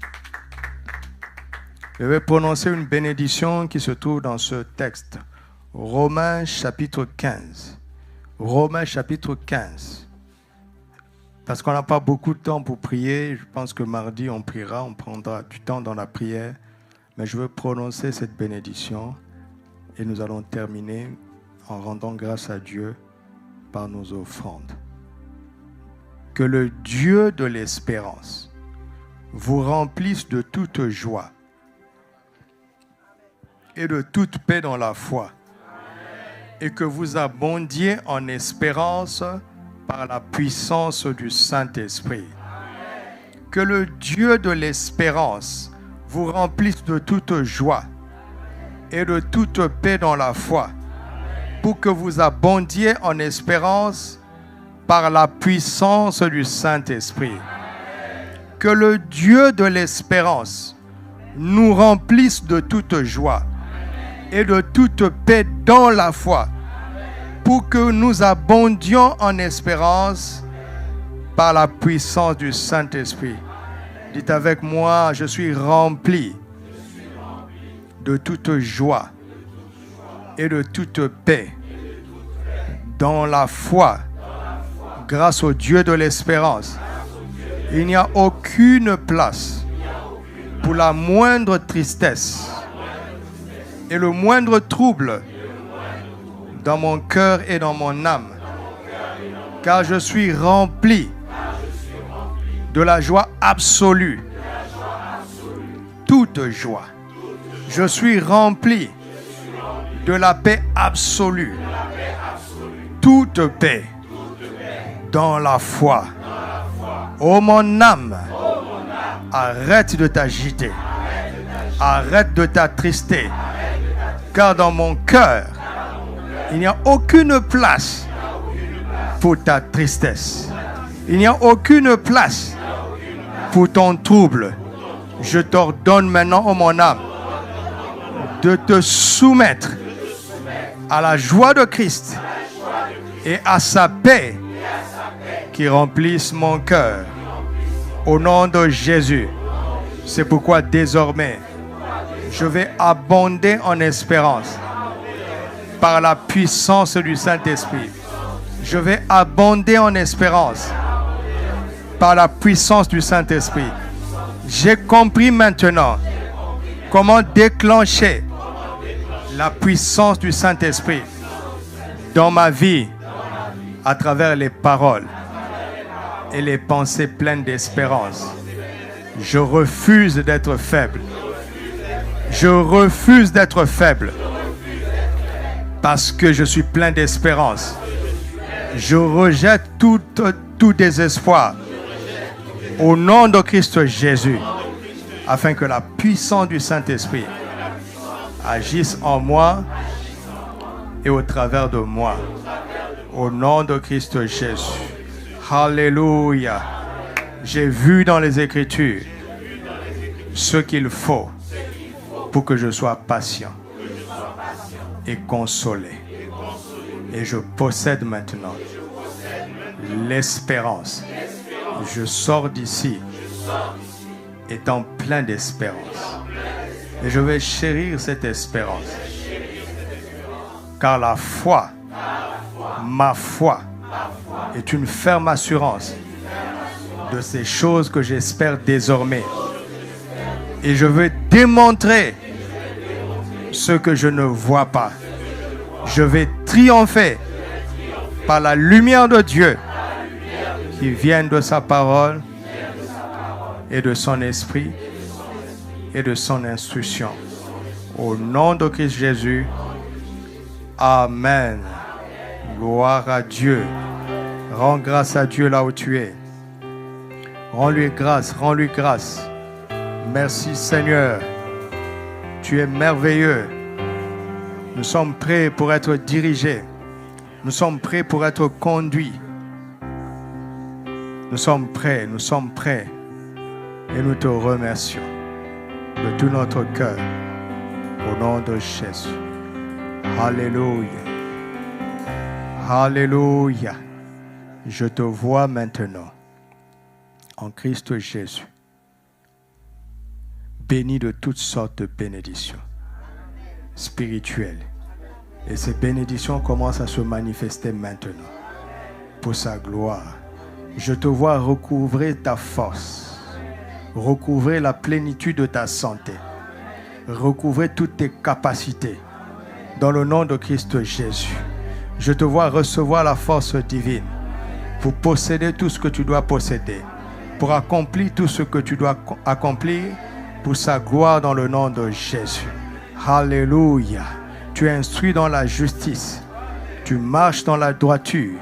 Je vais prononcer une bénédiction qui se trouve dans ce texte. Romains chapitre 15. Romains chapitre 15. Parce qu'on n'a pas beaucoup de temps pour prier. Je pense que mardi, on priera, on prendra du temps dans la prière. Mais je veux prononcer cette bénédiction et nous allons terminer en rendant grâce à Dieu par nos offrandes. Que le Dieu de l'espérance vous remplisse de toute joie et de toute paix dans la foi, et que vous abondiez en espérance par la puissance du Saint-Esprit. Que le Dieu de l'espérance vous remplisse de toute joie et de toute paix dans la foi, pour que vous abondiez en espérance par la puissance du Saint-Esprit. Que le Dieu de l'espérance nous remplisse de toute joie et de toute paix dans la foi, pour que nous abondions en espérance par la puissance du Saint-Esprit. Dites avec moi, je suis rempli de toute joie et de toute paix dans la foi, grâce au Dieu de l'espérance. Il n'y a aucune place pour la moindre tristesse et le moindre trouble dans mon cœur et dans mon âme, car je suis rempli de la joie absolue, toute joie. Je suis rempli de la paix absolue, toute paix dans la foi. Ô mon âme, arrête de t'agiter, arrête de t'attrister, car dans mon cœur, il n'y a aucune place pour ta tristesse. Il n'y a aucune place pour ton trouble. Je t'ordonne maintenant, ô mon âme, de te soumettre à la joie de Christ et à sa paix qui remplisse mon cœur. Au nom de Jésus. C'est pourquoi désormais, je vais abonder en espérance par la puissance du Saint-Esprit. Je vais abonder en espérance par la puissance du Saint-Esprit. J'ai compris maintenant comment déclencher la puissance du Saint-Esprit dans ma vie à travers les paroles et les pensées pleines d'espérance. Je refuse d'être faible. Je refuse d'être faible parce que je suis plein d'espérance. Je rejette tout désespoir au nom de Christ Jésus, afin que la puissance du Saint-Esprit agisse en moi et au travers de moi. Au nom de Christ Jésus. Alléluia. J'ai vu dans les Écritures ce qu'il faut pour que je sois patient et consolé. Et je possède maintenant l'espérance. Je sors d'ici étant plein d'espérance. Et je vais chérir cette espérance. Car la foi, ma foi, est une ferme assurance de ces choses que j'espère désormais. Et je veux démontrer ce que je ne vois pas. Je vais triompher par la lumière de Dieu qui vient de sa parole et de son esprit et de son instruction. Au nom de Christ Jésus, Amen. Gloire à Dieu. Rends grâce à Dieu là où tu es. Rends-lui grâce, rends-lui grâce. Merci Seigneur. Tu es merveilleux. Nous sommes prêts pour être dirigés. Nous sommes prêts pour être conduits. Nous sommes prêts. Et nous te remercions de tout notre cœur. Au nom de Jésus. Alléluia. Alléluia. Je te vois maintenant en Christ Jésus, béni de toutes sortes de bénédictions spirituelles. Et ces bénédictions commencent à se manifester maintenant pour sa gloire. Je te vois recouvrer ta force, recouvrer la plénitude de ta santé, recouvrer toutes tes capacités dans le nom de Christ Jésus. Je te vois recevoir la force divine pour posséder tout ce que tu dois posséder, pour accomplir tout ce que tu dois accomplir pour sa gloire dans le nom de Jésus. Alléluia. Tu es instruit dans la justice. Tu marches dans la droiture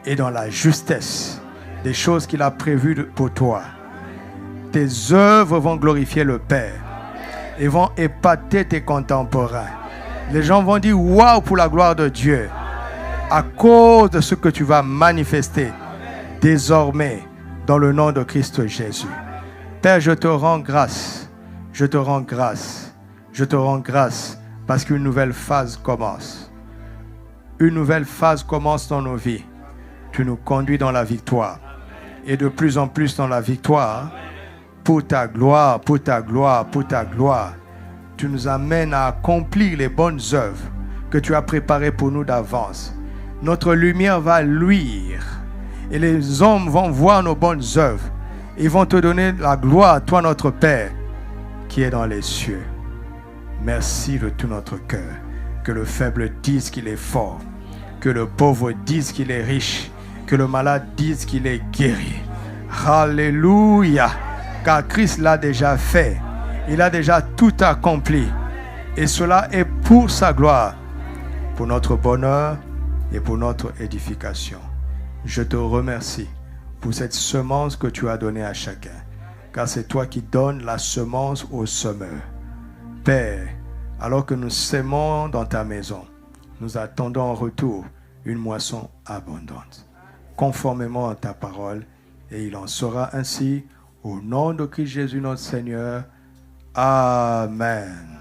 et dans la justesse des choses qu'il a prévues pour toi. Tes œuvres vont glorifier le Père et vont épater tes contemporains. Les gens vont dire « Waouh » pour la gloire de Dieu à cause de ce que tu vas manifester désormais dans le nom de Christ Jésus. Père, je te rends grâce. Je te rends grâce. Je te rends grâce parce qu'une nouvelle phase commence. Une nouvelle phase commence dans nos vies. Tu nous conduis dans la victoire. Et de plus en plus dans la victoire, pour ta gloire, pour ta gloire, pour ta gloire. Tu nous amènes à accomplir les bonnes œuvres que tu as préparées pour nous d'avance. Notre lumière va luire et les hommes vont voir nos bonnes œuvres. Ils vont te donner la gloire, toi notre Père, qui est dans les cieux. Merci de tout notre cœur. Que le faible dise qu'il est fort, que le pauvre dise qu'il est riche, que le malade dise qu'il est guéri. Alléluia, car Christ l'a déjà fait. Il a déjà tout accompli. Et cela est pour sa gloire, pour notre bonheur et pour notre édification. Je te remercie pour cette semence que tu as donnée à chacun, car c'est toi qui donnes la semence au semeur. Père, alors que nous sémons dans ta maison, nous attendons en retour une moisson abondante, conformément à ta parole, et il en sera ainsi au nom de Christ Jésus notre Seigneur. Amen.